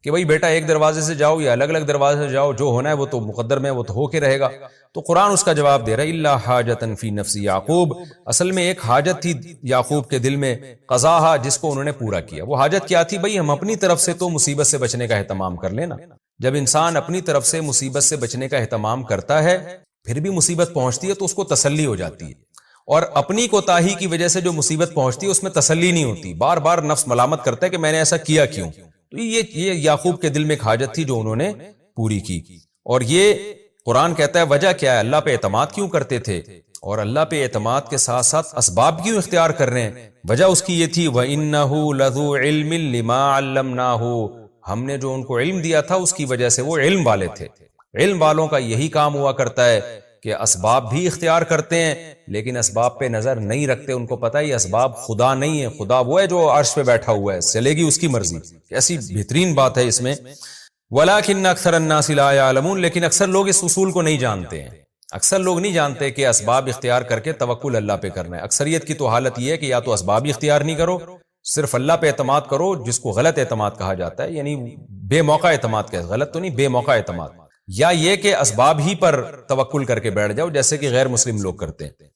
کہ بھائی بیٹا ایک دروازے سے جاؤ یا الگ الگ دروازے سے جاؤ، جو ہونا ہے وہ تو مقدر میں وہ تو ہو کے رہے گا. تو قرآن اس کا جواب دے رہا ہے الا حاجۃ فی نفس یعقوب، اصل میں ایک حاجت تھی یعقوب کے دل میں، قضاہا، جس کو انہوں نے پورا کیا. وہ حاجت کیا تھی؟ بھائی ہم اپنی طرف سے تو مصیبت سے بچنے کا اہتمام کر لینا. جب انسان اپنی طرف سے مصیبت سے بچنے کا اہتمام کرتا ہے پھر بھی مصیبت پہنچتی ہے تو اس کو تسلی ہو جاتی ہے، اور اپنی کوتاہی کی وجہ سے جو مصیبت پہنچتی ہے اس میں تسلی نہیں ہوتی، بار بار نفس ملامت کرتا ہے کہ میں نے ایسا کیا کیوں. تو یہ یعقوب کے دل میں ایک حاجت تھی جو انہوں نے پوری کی. اور یہ قرآن کہتا ہے وجہ کیا ہے، اللہ پہ اعتماد کیوں کرتے تھے، اور اللہ پہ اعتماد کے ساتھ ساتھ اسباب کیوں اختیار کر رہے ہیں. وجہ اس کی یہ تھی وَإِنَّهُ لَذُو عِلْمٍ لِمَا عَلَّمْنَاهُ، ہم نے جو ان کو علم دیا تھا اس کی وجہ سے وہ علم والے تھے. علم والوں کا یہی کام ہوا کرتا ہے کہ اسباب بھی اختیار کرتے ہیں لیکن اسباب پہ نظر نہیں رکھتے. ان کو پتہ ہے یہ اسباب خدا نہیں ہے، خدا وہ ہے جو عرش پہ بیٹھا ہوا ہے، چلے گی اس کی مرضی. ایسی بہترین بات ہے اس میں. وَلَكِنَّ أَكْثَرَ النَّاسِ لَا يَعْلَمُونَ، لیکن اکثر لوگ اس اصول کو نہیں جانتے ہیں. اکثر لوگ نہیں جانتے کہ اسباب اختیار کر کے توکل اللہ پہ کرنا ہے. اکثریت کی تو حالت یہ ہے کہ یا تو اسباب ہی اختیار نہیں کرو، صرف اللہ پہ اعتماد کرو، جس کو غلط اعتماد کہا جاتا ہے، یعنی بے موقع اعتماد کا، غلط تو نہیں، بے موقع اعتماد. یا یہ کہ اسباب ہی پر توکل کر کے بیٹھ جاؤ جیسے کہ غیر مسلم لوگ کرتے ہیں.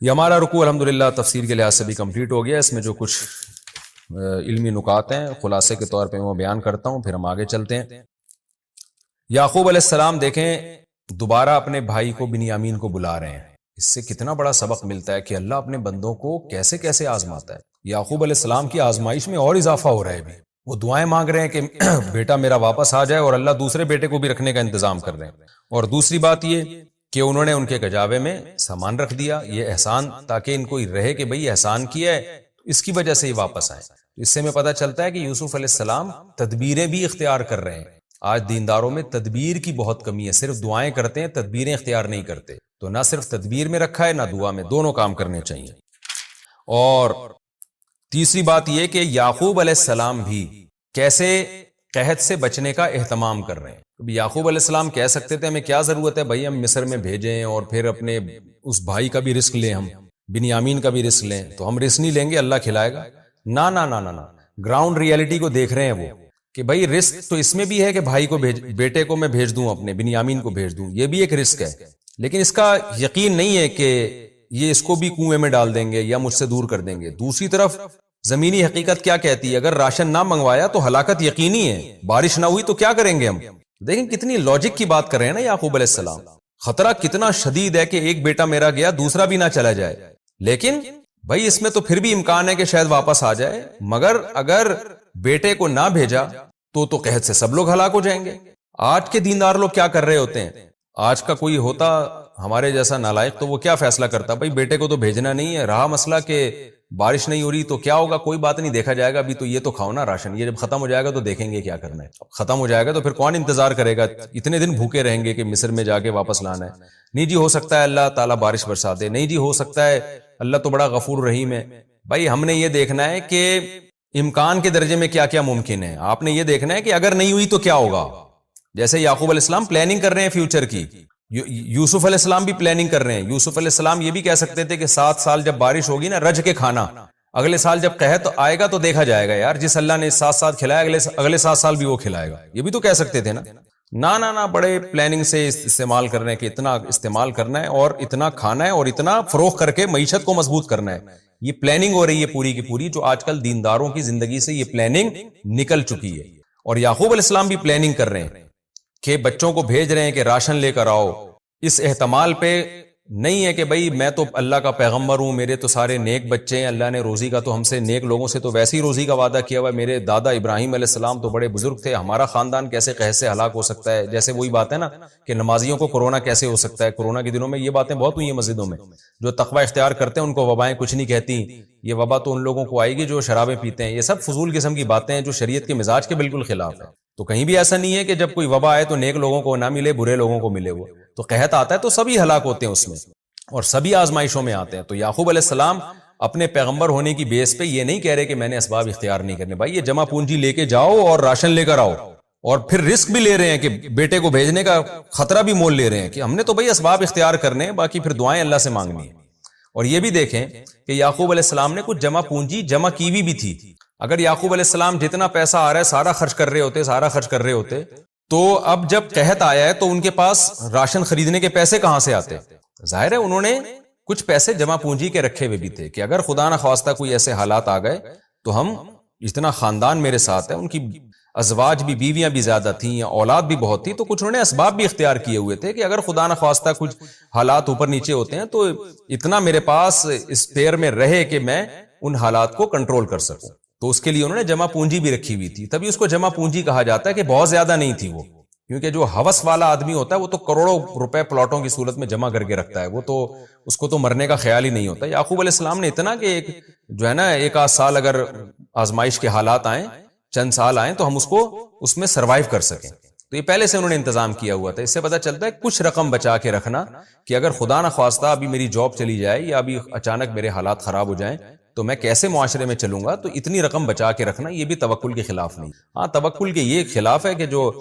یہ ہمارا رکوع الحمدللہ تفسیر کے لحاظ سے بھی کمپلیٹ ہو گیا. اس میں جو کچھ علمی نکات ہیں خلاصے کے طور پہ میں بیان کرتا ہوں، پھر ہم آگے چلتے ہیں. یعقوب علیہ السلام دیکھیں دوبارہ اپنے بھائی کو بنیامین کو بلا رہے ہیں. اس سے کتنا بڑا سبق ملتا ہے کہ اللہ اپنے بندوں کو کیسے کیسے آزماتا ہے. یعقوب علیہ السلام کی آزمائش میں اور اضافہ ہو رہا ہے. بھی وہ دعائیں مانگ رہے ہیں کہ بیٹا میرا واپس آ جائے، اور اللہ دوسرے بیٹے کو بھی رکھنے کا انتظام کر رہے ہیں. اور دوسری بات یہ کہ انہوں نے ان کے کجاوے میں سامان رکھ دیا، یہ احسان تاکہ ان کو رہے کہ بھئی احسان کیا ہے، اس کی وجہ سے یہ واپس آئے. اس سے ہمیں پتہ چلتا ہے کہ یوسف علیہ السلام تدبیریں بھی اختیار کر رہے ہیں. آج دینداروں میں تدبیر کی بہت کمی ہے، صرف دعائیں کرتے ہیں، تدبیریں اختیار نہیں کرتے. تو نہ صرف تدبیر میں رکھا ہے نہ دعا میں، دونوں کام کرنے چاہیے. اور تیسری بات یہ کہ یعقوب علیہ السلام بھی کیسے قحط سے بچنے کا اہتمام کر رہے ہیں. یعقوب علیہ السلام کہہ سکتے تھے ہمیں کیا ضرورت ہے بھائی ہم مصر میں بھیجیں اور پھر اپنے اس بھائی کا بھی رزق لیں، ہم بنیامین کا بھی رزق لیں. تو ہم رزق نہیں لیں گے، اللہ کھلائے گا. نہ نہ نہ نہ، گراؤنڈ ریئلٹی کو دیکھ رہے ہیں وہ کہ بھائی رزق تو اس میں بھی ہے کہ بھائی کو بیٹے کو میں بھیج دوں، اپنے بنیامین کو بھیج دوں، یہ بھی ایک رزق ہے. لیکن اس کا یقین نہیں ہے کہ یہ اس کو بھی کنویں میں ڈال دیں گے یا مجھ سے دور کر دیں گے. دوسری طرف زمینی حقیقت کیا کہتی ہے؟ اگر راشن نہ منگوایا تو ہلاکت یقینی ہے، بارش نہ ہوئی تو کیا کریں گے ہم؟ دیکھیں کتنی لاجک کی بات کر رہے ہیں نا یعقوب علیہ السلام. خطرہ کتنا شدید ہے کہ ایک بیٹا میرا گیا دوسرا بھی نہ چلا جائے، لیکن بھائی اس میں تو پھر بھی امکان ہے کہ شاید واپس آ جائے، مگر اگر بیٹے کو نہ بھیجا تو قحط سے سب لوگ ہلاک ہو جائیں گے. آج کے دیندار لوگ کیا کر رہے ہوتے ہیں؟ آج کا کوئی ہوتا ہمارے جیسا نالائق تو وہ کیا فیصلہ کرتا؟ بھائی بیٹے کو تو بھیجنا نہیں ہے، رہا مسئلہ کہ بارش نہیں ہو رہی تو کیا ہوگا، کوئی بات نہیں، دیکھا جائے گا، ابھی تو یہ تو کھاؤ نا راشن، یہ جب ختم ہو جائے گا تو دیکھیں گے کیا کرنا ہے. ختم ہو جائے گا تو پھر کون انتظار کرے گا؟ اتنے دن بھوکے رہیں گے کہ مصر میں جا کے واپس لانا ہے. نہیں جی ہو سکتا ہے اللہ تعالیٰ بارش برسا دے، نہیں جی ہو سکتا ہے اللہ تو بڑا غفور رحیم ہے. بھائی ہم نے یہ دیکھنا ہے کہ امکان کے درجے میں کیا کیا ممکن ہے، آپ نے یہ دیکھنا ہے کہ اگر نہیں ہوئی تو کیا ہوگا. جیسے یعقوب علیہ السلام پلاننگ کر رہے ہیں فیوچر کی، یوسف علیہ السلام بھی پلاننگ کر رہے ہیں. یوسف علیہ السلام یہ بھی کہہ سکتے تھے کہ 7 سال جب بارش ہوگی نا رج کے کھانا، اگلے سال جب قحط آئے گا تو دیکھا جائے گا، یار جس اللہ نے 7 سال کھلایا اگلے 7 سال بھی وہ کھلائے گا، یہ بھی تو کہہ سکتے تھے نا. نہ بڑے پلاننگ سے استعمال کرنا ہے کہ اتنا استعمال کرنا ہے اور اتنا کھانا ہے اور اتنا فروخت کر کے معیشت کو مضبوط کرنا ہے. یہ پلاننگ ہو رہی ہے پوری کی پوری، جو آج کل دینداروں کی زندگی سے یہ پلاننگ نکل چکی ہے. اور یعقوب علیہ السلام بھی پلاننگ کر رہے ہیں کہ بچوں کو بھیج رہے ہیں کہ راشن لے کر آؤ، اس احتمال پہ نہیں ہے کہ بھئی میں تو اللہ کا پیغمبر ہوں، میرے تو سارے نیک بچے ہیں، اللہ نے روزی کا تو ہم سے نیک لوگوں سے تو ویسے ہی روزی کا وعدہ کیا ہوا ہے، میرے دادا ابراہیم علیہ السلام تو بڑے بزرگ تھے، ہمارا خاندان کیسے قحط سے ہلاک ہو سکتا ہے. جیسے وہی بات ہے نا کہ نمازیوں کو کورونا کیسے ہو سکتا ہے. کورونا کے دنوں میں یہ باتیں بہت ہوئی ہیں مسجدوں میں، جو تقوی اختیار کرتے ہیں ان کو وبائیں کچھ نہیں کہتی، یہ وبا تو ان لوگوں کو آئے گی جو شرابیں پیتے ہیں. یہ سب فضول قسم کی باتیں ہیں جو شریعت کے مزاج کے بالکل خلاف ہے. تو کہیں بھی ایسا نہیں ہے کہ جب کوئی وبا آئے تو نیک لوگوں کو نہ ملے، برے لوگوں کو ملے. وہ تو قحط آتا ہے تو سبھی ہلاک ہوتے ہیں اس میں، اور سبھی آزمائشوں میں آتے ہیں. تو یعقوب علیہ السلام اپنے پیغمبر ہونے کی بیس پہ یہ نہیں کہہ رہے کہ میں نے اسباب اختیار نہیں کرنے. بھائی یہ جمع پونجی لے کے جاؤ اور راشن لے کر آؤ، اور پھر رسک بھی لے رہے ہیں کہ بیٹے کو بھیجنے کا خطرہ بھی مول لے رہے ہیں کہ ہم نے تو بھائی اسباب اختیار کرنے ہیں، باقی پھر دعائیں اللہ سے مانگنی ہیں. اور یہ بھی دیکھیں کہ یعقوب علیہ السلام نے کچھ جمع پونجی جمع کی بھی تھی. اگر یعقوب علیہ السلام جتنا پیسہ آ رہا ہے سارا خرچ کر رہے ہوتے تو اب جب قحط آیا ہے تو ان کے پاس راشن خریدنے کے پیسے کہاں سے آتے؟ ظاہر ہے انہوں نے کچھ پیسے جمع پونجی کے رکھے ہوئے بھی تھے کہ اگر خدا نہ خواستہ کوئی ایسے حالات آ گئے تو ہم اتنا خاندان میرے ساتھ ہے، ان کی ازواج بھی، بیویاں بھی زیادہ تھیں یا اولاد بھی بہت تھی، تو کچھ انہوں نے اسباب بھی اختیار کیے ہوئے تھے کہ اگر خدا نہ خواستہ کچھ حالات اوپر نیچے ہوتے ہیں تو اتنا میرے پاس اسپیئر میں رہے کہ میں ان حالات کو کنٹرول کر سکوں. تو اس کے لیے انہوں نے جمع پونجی بھی رکھی ہوئی تھی. تبھی اس کو جمع پونجی کہا جاتا ہے کہ بہت زیادہ نہیں تھی وہ، کیونکہ جو ہوس والا آدمی ہوتا ہے وہ تو کروڑوں روپے پلاٹوں کی صورت میں جمع کر کے رکھتا ہے، وہ تو اس کو تو مرنے کا خیال ہی نہیں ہوتا. یعقوب علیہ السلام نے اتنا کہ ایک جو ہے نا 1 سال اگر آزمائش کے حالات آئیں، چند سال آئیں تو ہم اس کو اس میں سروائیو کر سکیں، تو یہ پہلے سے انہوں نے انتظام کیا ہوا تھا. اس سے پتہ چلتا ہے کچھ رقم بچا کے رکھنا کہ اگر خدا نہ خواستہ ابھی میری جاب چلی جائے یا ابھی اچانک میرے حالات خراب ہو جائیں تو میں کیسے معاشرے میں چلوں گا، تو اتنی رقم بچا کے رکھنا یہ بھی توکل کے خلاف نہیں. ہاں توکل کے یہ خلاف ہے کہ جو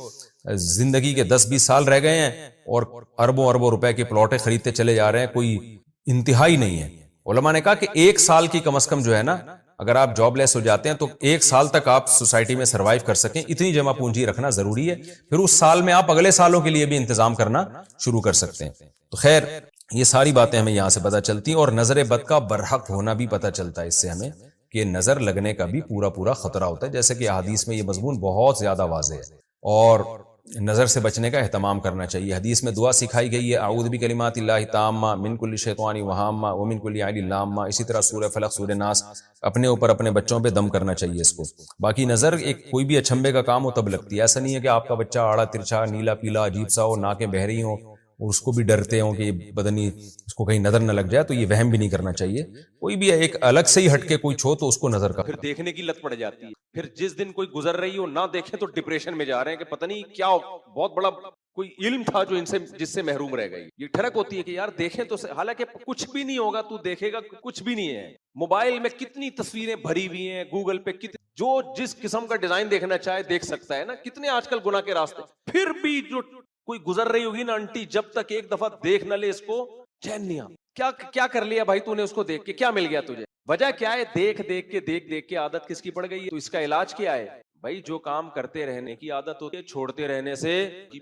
زندگی کے 10-20 سال رہ گئے ہیں اور اربوں روپے کے پلاٹیں خریدتے چلے جا رہے ہیں، کوئی انتہائی نہیں ہے. علماء نے کہا کہ 1 سال کی کم از کم جو ہے نا، اگر آپ جاب لیس ہو جاتے ہیں تو 1 سال تک آپ سوسائٹی میں سروائیو کر سکیں، اتنی جمع پونجی رکھنا ضروری ہے. پھر اس سال میں آپ اگلے سالوں کے لیے بھی انتظام کرنا شروع کر سکتے ہیں. تو خیر یہ ساری باتیں ہمیں یہاں سے پتہ چلتی ہیں، اور نظر بد کا برحق ہونا بھی پتہ چلتا ہے اس سے ہمیں کہ نظر لگنے کا بھی پورا خطرہ ہوتا ہے، جیسے کہ احادیث میں یہ مضمون بہت زیادہ واضح ہے، اور نظر سے بچنے کا اہتمام کرنا چاہیے. حدیث میں دعا سکھائی گئی ہے، اعوذ بکلمات اللہ التامہ من کل شیطان وہامہ ومن کل عین لامہ. اسی طرح سورہ فلق، سورہ ناس اپنے اوپر اپنے بچوں پہ دم کرنا چاہیے اس کو. باقی نظر ایک کوئی بھی اچھمبے کا کام ہو تب لگتی ہے، ایسا نہیں ہے کہ آپ کا بچہ آڑا ترچھا نیلا پیلا عجیب سا ہو، ناکیں بہہ رہی ہوں اور اس کو بھی ڈرتے ہوں کہ پتہ نہیں اس کو کہیں نظر نہ لگ جائے، تو یہ وہم بھی نہیں کرنا چاہیے. کوئی بھی ایک الگ سے ہی ہٹ کے کوئی چھو تو اس کو نظر کا پھر دیکھنے کی لت پڑ جاتی ہے. پھر جس دن کوئی گزر رہی ہو نہ دیکھیں تو ڈپریشن میں جا رہے ہیں کہ پتہ نہیں کیا بہت بڑا کوئی علم تھا جو جس سے محروم رہ گئی. یہ ٹھڑک ہوتی ہے کہ یار دیکھیں تو حالانکہ کچھ بھی نہیں ہوگا، تو دیکھے گا کچھ بھی نہیں ہے. موبائل میں کتنی تصویریں بھری ہوئی ہیں، گوگل پہ جو جس قسم کا ڈیزائن دیکھنا چاہے دیکھ سکتا ہے نا. کتنے آج کل گناہ کے راستے. پھر بھی جو کوئی گزر رہی ہوگی نا انٹی، جب تک ایک دفعہ دیکھ نہ لے اس کو چین نہیں آتا. کیا کر لیا بھائی تو نے اس کو دیکھ کے، کیا مل گیا تجھے؟ وجہ کیا ہے؟ دیکھ کے عادت کس کی پڑ گئی ہے. تو اس کا علاج کیا ہے؟ بھائی جو کام کرتے رہنے کی عادت ہوتی ہے چھوڑتے رہنے سے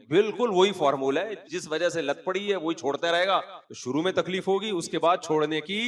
بالکل وہی فارمولا ہے. جس وجہ سے لت پڑی ہے وہی چھوڑتا رہے گا تو شروع میں تکلیف ہوگی, اس کے بعد چھوڑنے کی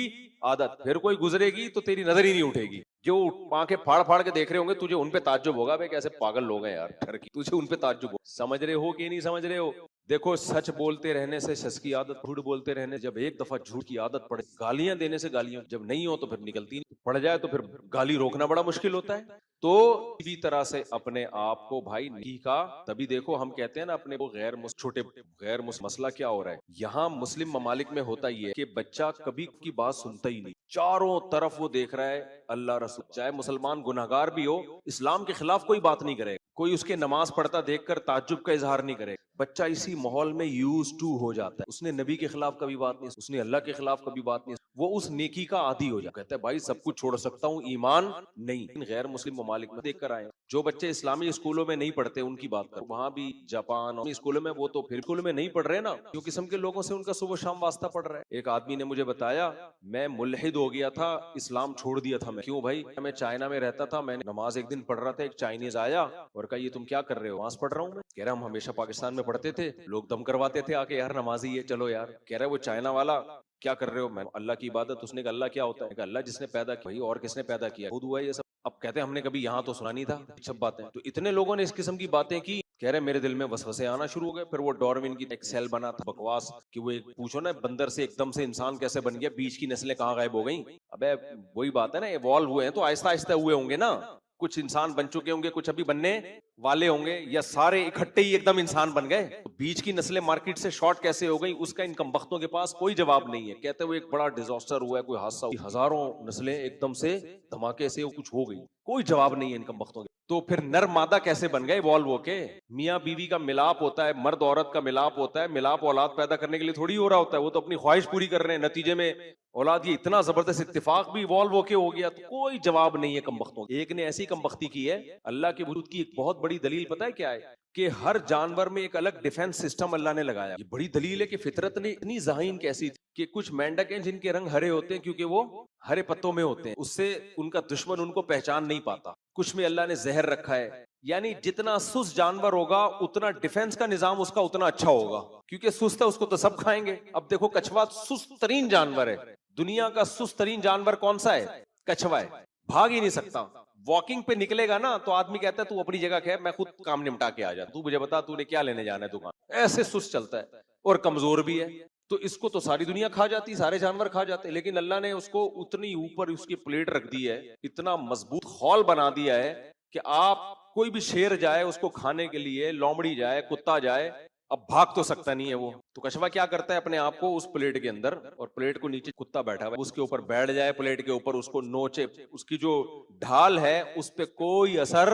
عادت, پھر کوئی گزرے گی تو تیری نظر ہی نہیں اٹھے گی. جو آنکھیں پھاڑ پھاڑ کے دیکھ رہے ہوں گے تجھے ان پہ تعجب ہوگا, بھائی کیسے پاگل لوگ ہیں یار ٹھر کی, تجھے ان پہ تعجب ہو. سمجھ رہے ہو کہ نہیں سمجھ رہے ہو؟ دیکھو سچ بولتے رہنے سے سچ کی عادت, جھوٹ بولتے رہنے, جب ایک دفعہ جھوٹ کی عادت پڑے, گالیاں دینے سے گالیاں جب نہیں ہو تو پھر نکلتی نہیں, پڑ جائے تو پھر گالی روکنا بڑا مشکل ہوتا ہے. تو اسی طرح سے اپنے آپ کو بھائی نیکی کا, تبھی دیکھو ہم کہتے ہیں نا اپنے وہ چھوٹے غیر مسئلہ کیا ہو رہا ہے یہاں مسلم ممالک میں ہوتا ہی ہے کہ بچہ کبھی کی بات سنتا ہی نہیں, چاروں طرف وہ دیکھ رہا ہے اللہ رسول, چاہے مسلمان گناہگار بھی ہو اسلام کے خلاف کوئی بات نہیں کرے, کوئی اس کے نماز پڑھتا دیکھ کر تعجب کا اظہار نہیں کرے. بچہ اسی ماحول میں یوز ٹو ہو جاتا ہے, اس نے نبی کے خلاف کبھی بات نہیں, اس نے اللہ کے خلاف کبھی بات نہیں, وہ اس نیکی کا عادی ہو جاتا ہے. کہتا ہے بھائی سب کچھ چھوڑ سکتا ہوں, ایمان نہیں. غیر مسلم ممالک میں دیکھ کر آئے, جو بچے اسلامی اسکولوں میں نہیں پڑھتے ان کی بات کرو, وہاں بھی جاپان اور اسکولوں میں, وہ تو پھر اسکولوں میں نہیں پڑھ رہے نا, جو قسم کے لوگوں سے ان کا صبح شام واسطہ پڑ رہا ہے. ایک آدمی نے مجھے بتایا میں ملحد ہو گیا تھا, اسلام چھوڑ دیا تھا. میں کیوں بھائی؟ میں چائنا میں رہتا تھا, میں نے نماز ایک دن پڑھ رہا تھا, ایک چائنیز آیا اور کہا یہ تم کیا کر رہے ہو؟ نماز پڑھ رہا ہوں میں. کہہ رہا ہم ہمیشہ پاکستان میں پڑھتے تھے, لوگ دم کرواتے تھے آ کے, یار نمازی ہے چلو یار. کہہ رہا ہے وہ چائنا والا کیا کر رہے ہو؟ میں اللہ کی عبادت. اس نے کہا اللہ کیا ہوتا ہے؟ کہ اللہ جس نے پیدا کیا, اور کس نے پیدا کیا؟ خود ہوا یہ سب. اب کہتے ہیں ہم نے کبھی یہاں تو سنا نہیں تھا سب باتیں. تو اتنے لوگوں نے اس قسم کی باتیں کی, کہہ رہے میرے دل میں وسوسے آنا شروع ہو گئے. پھر وہ ڈاروین کی ایک سیل بنا تھا بکواس کہ وہ ایک پوچھو نا بندر سے ایک دم سے انسان کیسے بن گیا, بیچ کی نسلیں کہاں غائب ہو گئیں؟ ابے وہی بات ہے نا, ایوالو ہوئے ہیں تو آہستہ آہستہ ہوئے ہوں گے نا, کچھ انسان بن چکے ہوں گے, کچھ ابھی بننے والے ہوں گے, یا سارے اکٹھے ہی ایک دم انسان بن گئے. بیچ کی نسلیں مارکیٹ سے شارٹ کیسے ہو گئی, اس کا ان کمبختوں کے پاس کوئی جواب نہیں ہے. کہتے ہوئے ایک بڑا ڈیزاسٹر ہوا ہے, کوئی حادثہ, ہزاروں نسلیں ایک دم سے دھماکے سے کچھ ہو گئی, کوئی جواب نہیں ہے ان کمبختوں کے. تو پھر نر مادہ کیسے بن گئے ایوالو ہو کے؟ میاں بیوی کا ملاپ ہوتا ہے, مرد عورت کا ملاپ ہوتا ہے, ملاپ اولاد پیدا کرنے کے لیے تھوڑی ہو رہا ہوتا ہے, وہ تو اپنی خواہش پوری کر رہے ہیں, نتیجے میں اولاد. یہ اتنا زبردست اتفاق بھی ایوالو ہو کے ہو گیا, تو کوئی جواب نہیں ہے کمبختوں. ایک نے ایسی کمبختی کی ہے, اللہ کے وجود کی ایک بہت بڑی دلیل پتہ ہے کیا ہے؟ کہ ہر جانور میں ایک الگ ڈیفنس سسٹم اللہ نے لگایا. یہ بڑی دلیل ہے کہ فطرت نے اتنی ذہین کیسی تھی کہ کچھ مینڈک ہیں جن کے رنگ ہرے ہوتے ہیں کیونکہ وہ ہرے پتوں میں ہوتے ہیں, اس سے ان کا دشمن ان کو پہچان نہیں پاتا. کچھ میں اللہ نے زہر رکھا ہے, یعنی جتنا سست جانور ہوگا اتنا ڈیفنس کا نظام اس کا اتنا اچھا ہوگا, کیونکہ سست ہے اس کو تو سب کھائیں گے. اب دیکھو کچھوا سست ترین جانور ہے, دنیا کا سست ترین جانور کون سا ہے؟ کچھوا ہے, بھاگ ہی نہیں سکتا. واکنگ پہ نکلے گا نا تو آدمی کہتا ہے تو اپنی جگہ ہے, میں خود کام نمٹا کے آ جا, تو مجھے بتا تو نے کیا لینے جانا ہے دکان. ایسے سست چلتا ہے اور کمزور بھی ہے. تو اس کو تو ساری دنیا کھا جاتی, سارے جانور کھا جاتے, لیکن اللہ نے اس کو اتنی اوپر اس کی پلیٹ رکھ دی ہے, اتنا مضبوط خول بنا دیا ہے کہ آپ کوئی بھی شیر جائے اس کو کھانے کے لیے, لومڑی جائے, کتا جائے, اب بھاگ تو سکتا نہیں ہے وہ. تو کچھوا کیا کرتا ہے اپنے آپ کو اس پلیٹ کے اندر, اور پلیٹ کو نیچے کتا بیٹھا ہوا ہے, اس کے اوپر بیٹھ جائے, پلیٹ کے اوپر اس کو نوچے, اس کی جو ڈھال ہے اس پہ کوئی اثر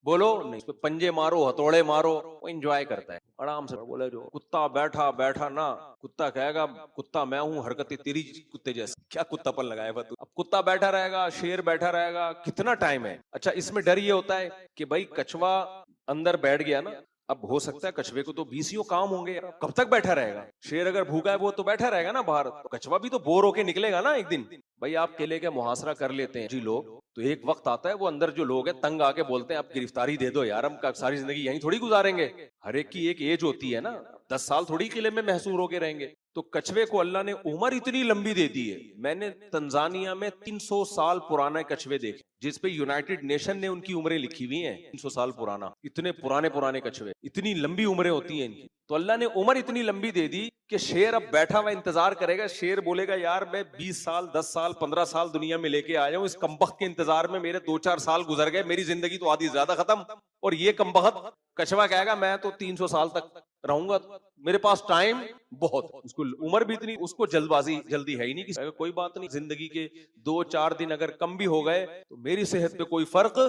بولو نہیں, اس پہ پنجے مارو, ہتھوڑے مارو, وہ انجوائے کرتا ہے آرام سے. بولے جو کتا بیٹھا بیٹھا نا, کتا کہے گا کتا میں ہوں, حرکتیں تیری کتے جیسے, کیا کتا پن لگایا ہوا تو. اب کتا بیٹھا رہے گا, شیر بیٹھا رہے گا, کتنا ٹائم ہے. اچھا اس میں ڈر یہ ہوتا ہے کہ بھائی کچھوا اندر بیٹھ گیا نا, اب ہو سکتا ہے کچھوے کو تو 20 کام ہوں گے, کب تک بیٹھا رہے گا. شیر اگر بھوکا ہے وہ تو بیٹھا رہے گا نا باہر, تو کچھوا بھی تو بور ہو کے نکلے گا نا ایک دن. بھائی آپ قلعے کا محاصرہ کر لیتے ہیں جی لوگ, تو ایک وقت آتا ہے وہ اندر جو لوگ ہیں تنگ آ کے بولتے ہیں اب گرفتاری دے دو یار, ہم ساری زندگی یہیں تھوڑی گزاریں گے. ہر ایک کی ایک ایج ہوتی ہے نا, 10 سال تھوڑی قلعے میں محصور ہو کے رہیں گے. تو کچھوے کو اللہ نے عمر اتنی لمبی دے دی ہے. میں نے تنزانیہ میں 300 سال پرانے کچھوے دیکھے, جس پہ یونائٹڈ نیشن نے ان کی عمریں لکھی ہوئی ہیں, 300 سال پرانا. اتنے پرانے کچھوے, اتنی لمبی عمریں ہوتی ہیں ان کی. تو اللہ نے عمر اتنی لمبی دے دی کہ شیر اب بیٹھا ہوا انتظار کرے گا. شیر بولے گا یار میں 20 سال 10 سال 15 سال دنیا میں لے کے آیا ہوں, اس کمبخت کے انتظار میں میرے 2-4 سال گزر گئے, میری زندگی تو آدھی زیادہ ختم, اور یہ کمبخت. کچھوا کہے گا میں تو 300 سال تک رہوں گا, میرے پاس ٹائم بہت. اس کو عمر بھی اتنی, اس کو جلدی ہے ہی نہیں. کوئی بات نہیں, زندگی کے 2-4 دن اگر کم بھی ہو گئے تو میری صحت پہ کوئی فرق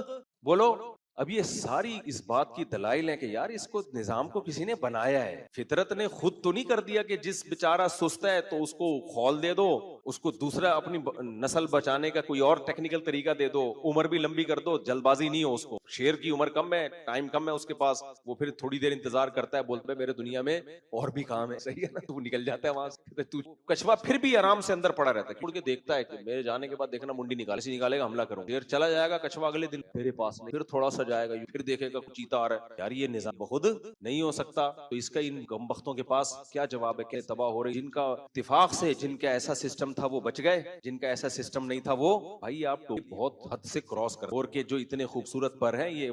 بولو. اب یہ ساری اس بات کی دلائل ہیں کہ یار اس کو نظام کو کسی نے بنایا ہے. فطرت نے خود تو نہیں کر دیا کہ جس بیچارہ سست ہے تو اس کو خول دے دو, اس کو دوسرا اپنی نسل بچانے کا کوئی اور ٹیکنیکل طریقہ دے دو, عمر بھی لمبی کر دو, جلد بازی نہیں ہو اس کو. شیر کی عمر کم ہے, ٹائم کم ہے اس کے پاس, وہ پھر تھوڑی دیر انتظار کرتا ہے, بولتا ہے میرے دنیا میں اور بھی کام ہے, صحیح ہے نا, تو وہ نکل جاتا ہے وہاں سے. تو کچھوا پھر بھی آرام سے اندر پڑا رہتا ہے, اڑ کے دیکھتا ہے کہ میرے جانے کے بعد دیکھنا منڈی نکالے گا, حملہ کروں. پھر چلا جائے گا کچھوا اگلے دن میرے پاس نہیں, پھر تھوڑا سا جائے گا, پھر دیکھے گا چیتا آ رہا ہے, یار یہ نظام بخود نہیں ہو سکتا. تو اس کا ان گمبختوں کے پاس کیا جواب ہے کہ تباہ ہو رہی, جن کا اتفاق سے جن کا ایسا سسٹم تھا وہ بچ گئے, جن کا ایسا سسٹم نہیں تھا وہ بھائی آپ تو بہت حد سے کراس کر. اور کہ جو اتنے خوبصورت پر ہیں یہ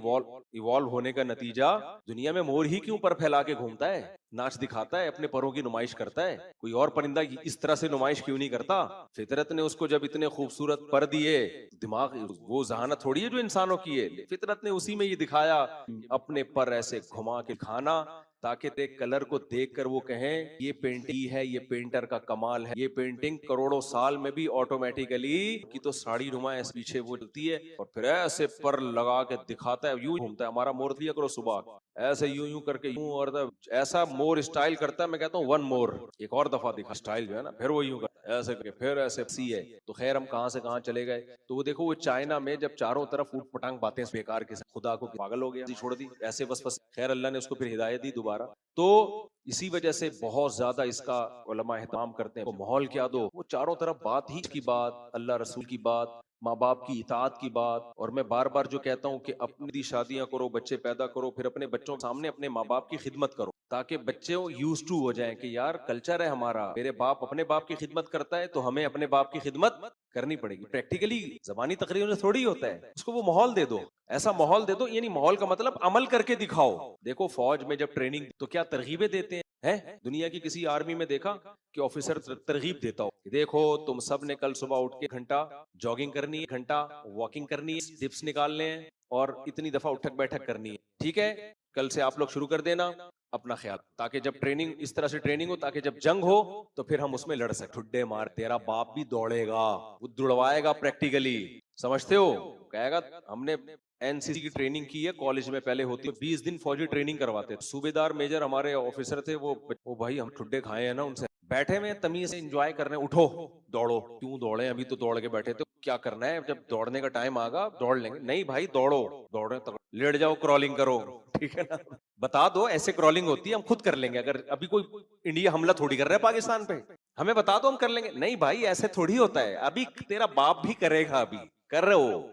ایوالو ہونے کا نتیجہ, دنیا میں مور ہی کیوں پر پھیلا کے گھومتا ہے, ناچ دکھاتا ہے, اپنے پروں کی نمائش کرتا ہے, کوئی اور پرندہ اس طرح سے نمائش کیوں نہیں کرتا؟ فطرت نے اس کو جب اتنے خوبصورت پر دیے, دماغ وہ ذہانت تھوڑی ہے جو انسانوں کی ہے, فطرت نے اسی میں یہ دکھایا اپنے پر ایسے گھما کے کھانا, تاکہ دیکھ کلر کو دیکھ کر وہ کہیں یہ پینٹنگ ہے, یہ پینٹر کا کمال ہے, یہ پینٹنگ کروڑوں سال میں بھی آٹومیٹیکلی کی تو ساڑی نما ایسے پیچھے وہ چلتی ہے اور پھر ایسے پر لگا کے دکھاتا ہے, یوں گھومتا ہے. ہمارا مور لیا کرو صبح ایسے یوں کر کے یوں, اور ایسا مور اسٹائل کرتا ہے, میں کہتا ہوں ون مور, ایک اور دفعہ دکھا اسٹائل جو ہے نا, پھر وہ یوں کرتا ہے ایسے کر کے, پھر ایسے سی ہے. تو خیر ہم کہاں سے کہاں چلے گئے. تو وہ دیکھو وہ چائنا میں جب چاروں طرف اوٹ پٹانگ باتیں بیکار کے خدا کو پاگل ہو گیا, چھوڑ دی ایسے بس. خیر اللہ نے اس کو پھر ہدایت دی دوبارہ. تو اسی وجہ سے بہت زیادہ اس کا علماء اہتمام کرتے ہیں. وہ ماحول کیا دو, وہ چاروں طرف بات ہی کی بات, اللہ رسول کی بات, ماں باپ کی اطاعت کی بات. اور میں بار بار جو کہتا ہوں کہ اپنی شادیاں کرو, بچے پیدا کرو, پھر اپنے بچوں کے سامنے اپنے ماں باپ کی خدمت کرو, تاکہ بچے یوز ٹو ہو جائیں کہ یار کلچر ہے ہمارا, میرے باپ اپنے باپ کی خدمت کرتا ہے تو ہمیں اپنے باپ کی خدمت کرنی پڑے گی. پریکٹیکلی زبانی تقریروں سے تھوڑی ہوتا ہے, اس کو وہ ماحول دے دو, ایسا ماحول دے دو. یعنی ماحول کا مطلب عمل کر کے دکھاؤ. دیکھو فوج میں جب ٹریننگ تو کیا ترغیبیں دیتے ہیں, دنیا کی کسی آرمی میں دیکھا کہ آفیسر ترغیب دیتا ہو کہ دیکھو تم سب نے کل صبح اٹھ کے گھنٹہ جاگنگ کرنی ہے, گھنٹہ واکنگ کرنی ہے, ڈپس نکالنے ہیں, اور اتنی دفعہ اٹھک بیٹھک کرنی ہے, ٹھیک ہے, کل سے آپ لوگ شروع کر دینا اپنا خیال, تاکہ جب ٹریننگ اس طرح سے ٹریننگ ہو, تاکہ جب جنگ ہو تو پھر ہم اس میں لڑ سکیں. ٹھڈے مار, تیرا باپ بھی دوڑے گا, وہ دوڑوائے گا پریکٹیکلی, سمجھتے ہو, کہے گا ہم نے این سی سی کی ٹریننگ کی ہے کالج میں, پہلے ہوتی 20 دن فوجی ٹریننگ کرواتے. صوبیدار میجر ہمارے آفیسر تھے, وہ بھائی ہم ٹھڈے کھائے ہیں نا ان سے, بیٹھے ہوئے تمیز سے انجوائے کرنے, اٹھو دوڑو. کیوں دوڑے, ابھی تو دوڑ کے بیٹھے تھے, کیا کرنا ہے, جب دوڑنے کا ٹائم آگا دوڑ لیں گے. نہیں بھائی دوڑو, لیٹ جاؤ, کرالنگ کرو, ٹھیک ہے نا, بتا دو ایسے کرالنگ ہوتی ہے, ہم خود کر لیں گے. اگر ابھی کوئی انڈیا حملہ تھوڑی کر رہا ہے پاکستان پہ, ہمیں بتا دو ہم کر لیں گے. نہیں بھائی ایسے تھوڑی ہوتا ہے, ابھی تیرا باپ بھی کرے گا, ابھی کر رہے ہو,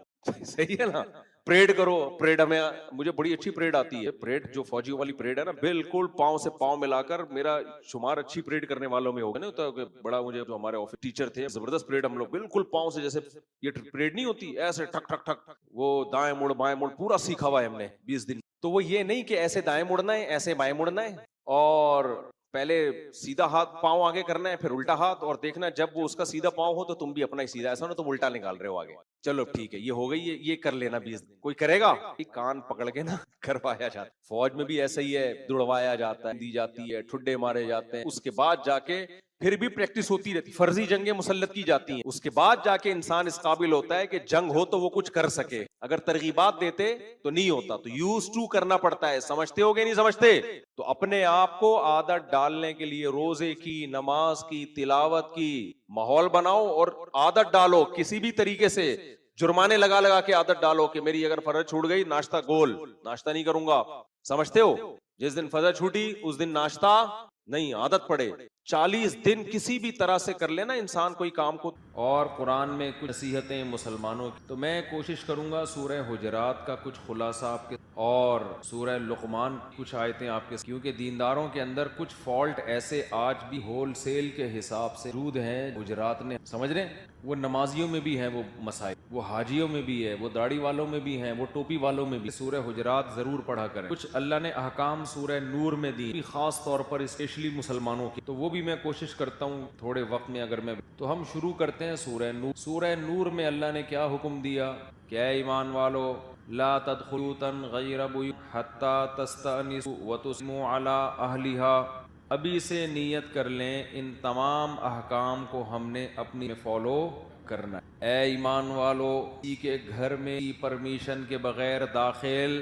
صحیح ہے نا. پریڈ کرو, پریڈ ہمیں, مجھے بڑی اچھی پریڈ آتی ہے. پریڈ جو فوجیوں والی پریڈ ہے نا, بالکل پاؤں سے پاؤں ملا کر میرا شمار اچھی پریڈ کرنے والوں میں ہوگا نا. تو بڑا مجھے جو ہمارے آفس ٹیچر تھے, زبردست پریڈ ہم لوگ بالکل پاؤں سے, جیسے یہ پریڈ نہیں ہوتی ایسے ٹھک ٹھک ٹھک, وہ دائیں مڑ بائیں مڑ پورا سیکھا ہوا ہے ہم نے 20 دن. تو وہ یہ نہیں کہ ایسے دائیں مڑنا ہے, ایسے بائیں مڑنا ہے, اور پہلے سیدھا ہاتھ پاؤں آگے کرنا ہے, پھر الٹا ہاتھ, اور دیکھنا جب وہ اس کا سیدھا پاؤں ہو تو تم بھی اپنا ہی سیدھا, ایسا نا تم الٹا نکال رہے ہو آگے. چلو ٹھیک ہے, یہ ہو گئی, یہ کر لینا 20 دن. کوئی کرے گا, کان پکڑ کے نا کروایا جاتا. فوج میں بھی ایسا ہی ہے, دوڑوایا جاتا ہے, دی جاتی ہے, ٹھڈے مارے جاتے ہیں, اس کے بعد جا کے پھر بھی پریکٹس ہوتی رہتی, فرضی جنگیں مسلط کی جاتی ہیں, اس کے بعد جا کے انسان اس قابل ہوتا ہے کہ جنگ ہو تو وہ کچھ کر سکے. اگر ترغیبات دیتے تو نہیں ہوتا, تو یوز ٹو کرنا پڑتا ہے. سمجھتے ہو گے نہیں سمجھتے؟ تو اپنے آپ کو عادت ڈالنے کے لیے روزے کی, نماز کی, تلاوت کی ماحول بناؤ, اور عادت ڈالو کسی بھی طریقے سے. جرمانے لگا لگا کے عادت ڈالو کہ میری اگر فرض چھوٹ گئی, ناشتہ گول, ناشتہ نہیں کروں گا. سمجھتے ہو, جس دن فرض چھوٹی اس دن ناشتہ نہیں, عادت پڑے. 40 دن کسی بھی طرح سے کر لینا انسان کوئی کام کو. اور قرآن میں کچھ نصیحتیں مسلمانوں کی, تو میں کوشش کروں گا سورہ حجرات کا کچھ خلاصہ آپ کے, اور سورہ لقمان کچھ آیتیں آپ کے, کیونکہ دینداروں کے اندر کچھ فالٹ ایسے آج بھی ہول سیل کے حساب سے موجود ہیں. حجرات نے, سمجھ رہے ہیں, وہ نمازیوں میں بھی ہیں وہ مسائل, وہ حاجیوں میں بھی ہے, وہ داڑھی والوں میں بھی ہیں, وہ ٹوپی والوں میں بھی. سورہ حجرات ضرور پڑھا کریں. کچھ اللہ نے احکام سورہ نور میں دی, خاص طور پر اسپیشلی مسلمانوں کی, تو وہ بھی میں کوشش کرتا ہوں تھوڑے وقت میں اگر میں. تو ہم شروع کرتے ہیں سورہ نور. سورہ نور میں اللہ نے کیا حکم دیا کہ اے ایمان والو, لا تدخلوا غیر بیوت حتی تستأنسوا وتسلموا علی اہلها. ابھی سے نیت کر لیں ان تمام احکام کو ہم نے اپنی فالو کرنا ہے. اے ایمان والو, کسی کے گھر میں پرمیشن کے بغیر داخل